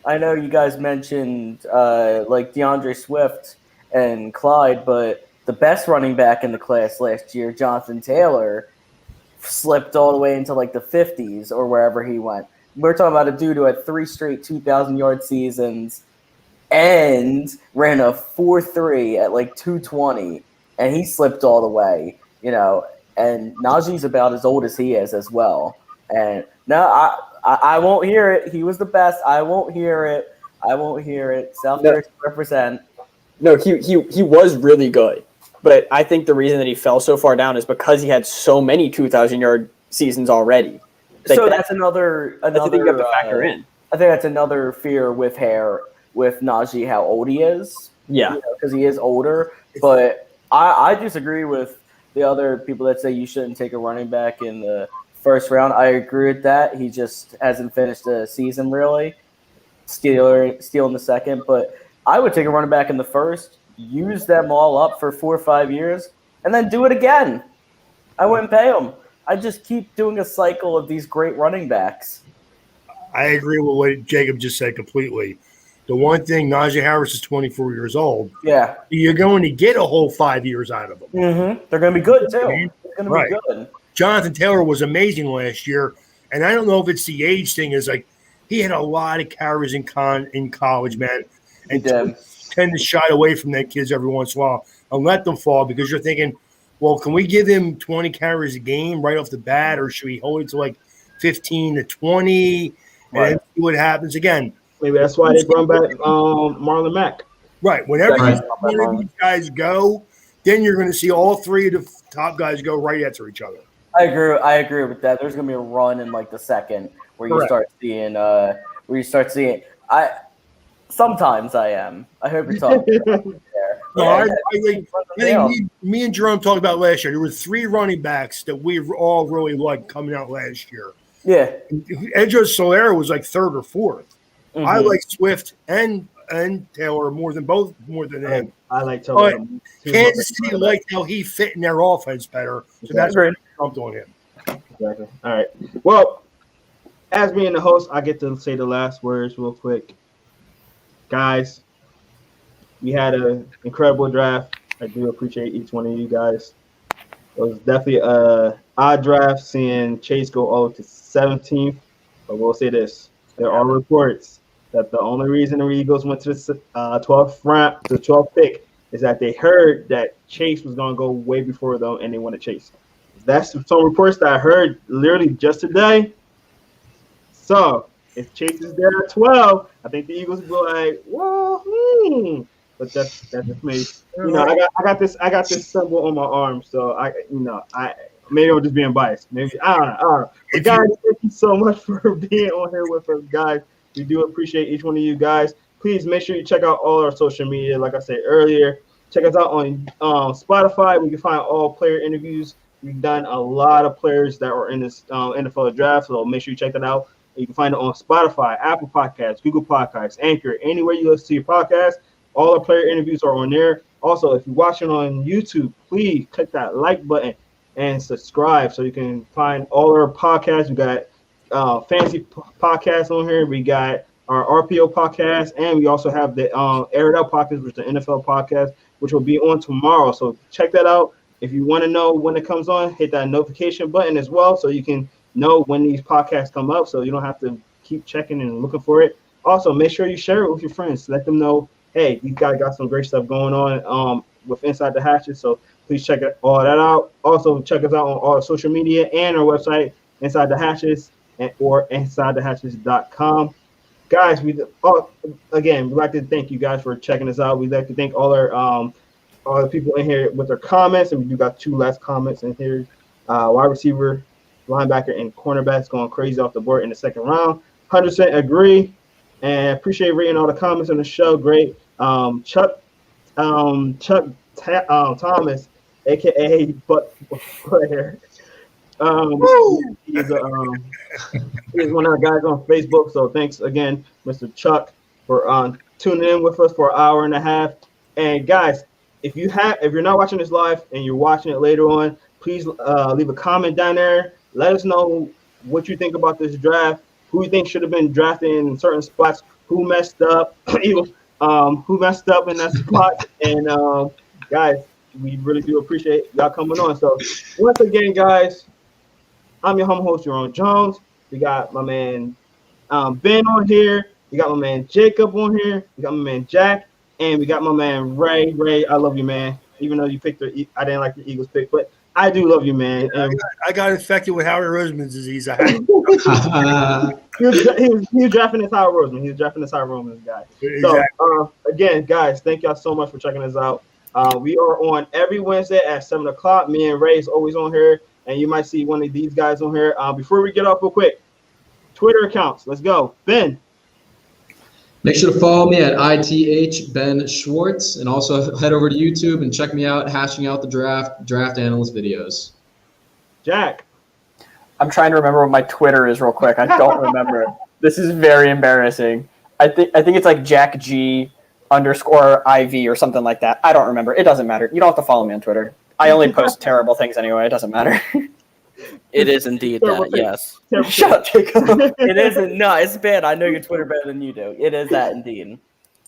I know you guys mentioned like DeAndre Swift and Clyde, but the best running back in the class last year, Jonathan Taylor, slipped all the way into like the 50s or wherever he went. We're talking about a dude who had 3 straight 2,000-yard seasons and ran a 4.3 at like 220, and he slipped all the way, and Najee's about as old as he is as well. And no, I won't hear it. He was the best. I won't hear it. South Jersey represent. No, he was really good. But I think the reason that he fell so far down is because he had so many 2,000-yard seasons already. So that's another thing you have to factor in. I think that's another fear with Najee, how old he is. Yeah. Because he is older. But I disagree with the other people that say you shouldn't take a running back in the first round. I agree with that. He just hasn't finished the season really. Stealing the second. But I would take a running back in the first, use them all up for 4 or 5 years, and then do it again. I wouldn't pay them. I just keep doing a cycle of these great running backs. I agree with what Jacob just said completely. The one thing, Najee Harris is 24 years old. Yeah. You're going to get a whole 5 years out of them. Mm-hmm. They're going to be good, too. They're going to be good. Jonathan Taylor was amazing last year, and I don't know if it's the age thing. Is like he had a lot of carries in college, man, and tend to shy away from that kids every once in a while and let them fall because you're thinking, well, can we give him 20 carries a game right off the bat, or should we hold it to like 15 to 20 and then see what happens again? Maybe that's why they brought back Marlon Mack. Right. Whenever these guys go, then you're going to see all 3 of the top guys go right after each other. I agree with that. There's going to be a run in like the second where you start seeing. Sometimes I am. I hope you're talking about there. No, I think me and Jerome talked about last year. There were 3 running backs that we all really liked coming out last year. Yeah. Edjo Solera was like 3rd or 4th. Mm-hmm. I like Swift and Taylor more than him. I like Taylor. Kansas City liked how he fit in their offense better. So that's where I jumped on him. Exactly. All right. Well, as being the host, I get to say the last words real quick. Guys, we had an incredible draft. I do appreciate each one of you guys. It was definitely an odd draft seeing Chase go all to 17th. But we'll say this. There are reports that the only reason the Eagles went to the 12th round, the 12th pick, is that they heard that Chase was going to go way before them and they wanted Chase. That's some reports that I heard literally just today. So if Chase is there at 12, I think the Eagles will be like, well, but that's just me. You know, I got this symbol on my arm, so I maybe I'm just being biased. Maybe I don't know. But guys, thank you so much for being on here with us, guys. We do appreciate each one of you guys. Please make sure you check out all our social media. Like I said earlier, check us out on Spotify. We can find all player interviews. We've done a lot of players that are in this NFL draft, so make sure you check that out. You can find it on Spotify, Apple Podcasts, Google Podcasts, Anchor, anywhere you listen to your podcast. All our player interviews are on there. Also, if you're watching on YouTube, please click that like button and subscribe so you can find all our podcasts. We got fantasy podcasts on here. We got our RPO podcast, and we also have the Air It Out podcast, which is the NFL podcast, which will be on tomorrow. So check that out. If you want to know when it comes on, hit that notification button as well so you can know when these podcasts come up so you don't have to keep checking and looking for it. Also, make sure you share it with your friends. Let them know, hey, these guys got some great stuff going on with Inside the Hatches. So please check all that out. Also, check us out on all social media and our website, Inside the Hatches or InsideTheHatches.com. Guys, we'd like to thank you guys for checking us out. We'd like to thank all the people in here with their comments, and we do got 2 last comments in here. Wide receiver, linebacker, and cornerbacks going crazy off the board in the second round. 100% agree, and appreciate reading all the comments on the show. Great. Chuck Thomas, aka Butt Player. He's one of our guys on Facebook. So thanks again, Mr. Chuck, for tuning in with us for an hour and a half. And guys, if you're not watching this live and you're watching it later on, please leave a comment down there. Let us know what you think about this draft. Who you think should have been drafted in certain spots? Who messed up? Who messed up in that spot? And guys, we really do appreciate y'all coming on. So once again, guys, I'm your home host, Jerome Jones. We got my man Ben on here. We got my man Jacob on here. We got my man Jack. And we got my man Ray. Ray, I love you, man. Even though you picked I didn't like the Eagles pick, but I do love you, man. I got infected with Howie Roseman's disease. He was drafting this Howard Roseman. He was drafting this Howard Roseman guy. Exactly. So again, guys, thank y'all so much for checking us out. We are on every Wednesday at 7 o'clock. Me and Ray is always on here, and you might see one of these guys on here. Before we get off real quick, Twitter accounts. Let's go. Ben. Make sure to follow me at ITH Ben Schwartz, and also head over to YouTube and check me out, hashing out the draft analyst videos. Jack. I'm trying to remember what my Twitter is real quick. I don't remember. This is very embarrassing. I think it's like Jack G _IV or something like that. I don't remember. It doesn't matter. You don't have to follow me on Twitter. I only post terrible things anyway. It doesn't matter. It is indeed that, yes. Shut up, Jacob. It isn't. No, it's bad. I know your Twitter better than you do. It is that indeed.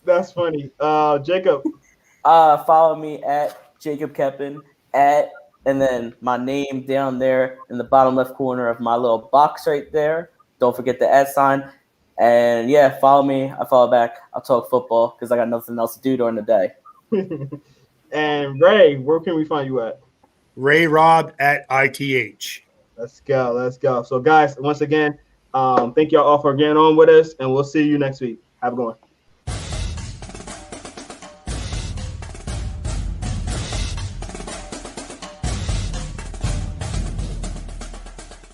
That's funny. Jacob. Follow me at Jacob Keppen, and then my name down there in the bottom left corner of my little box right there. Don't forget the @sign. And yeah, follow me. I follow back. I'll talk football because I got nothing else to do during the day. And Ray, where can we find you at? Ray Rob at ITH. Let's go. So guys, once again, thank y'all all for getting on with us, and we'll see you next week. Have a good one.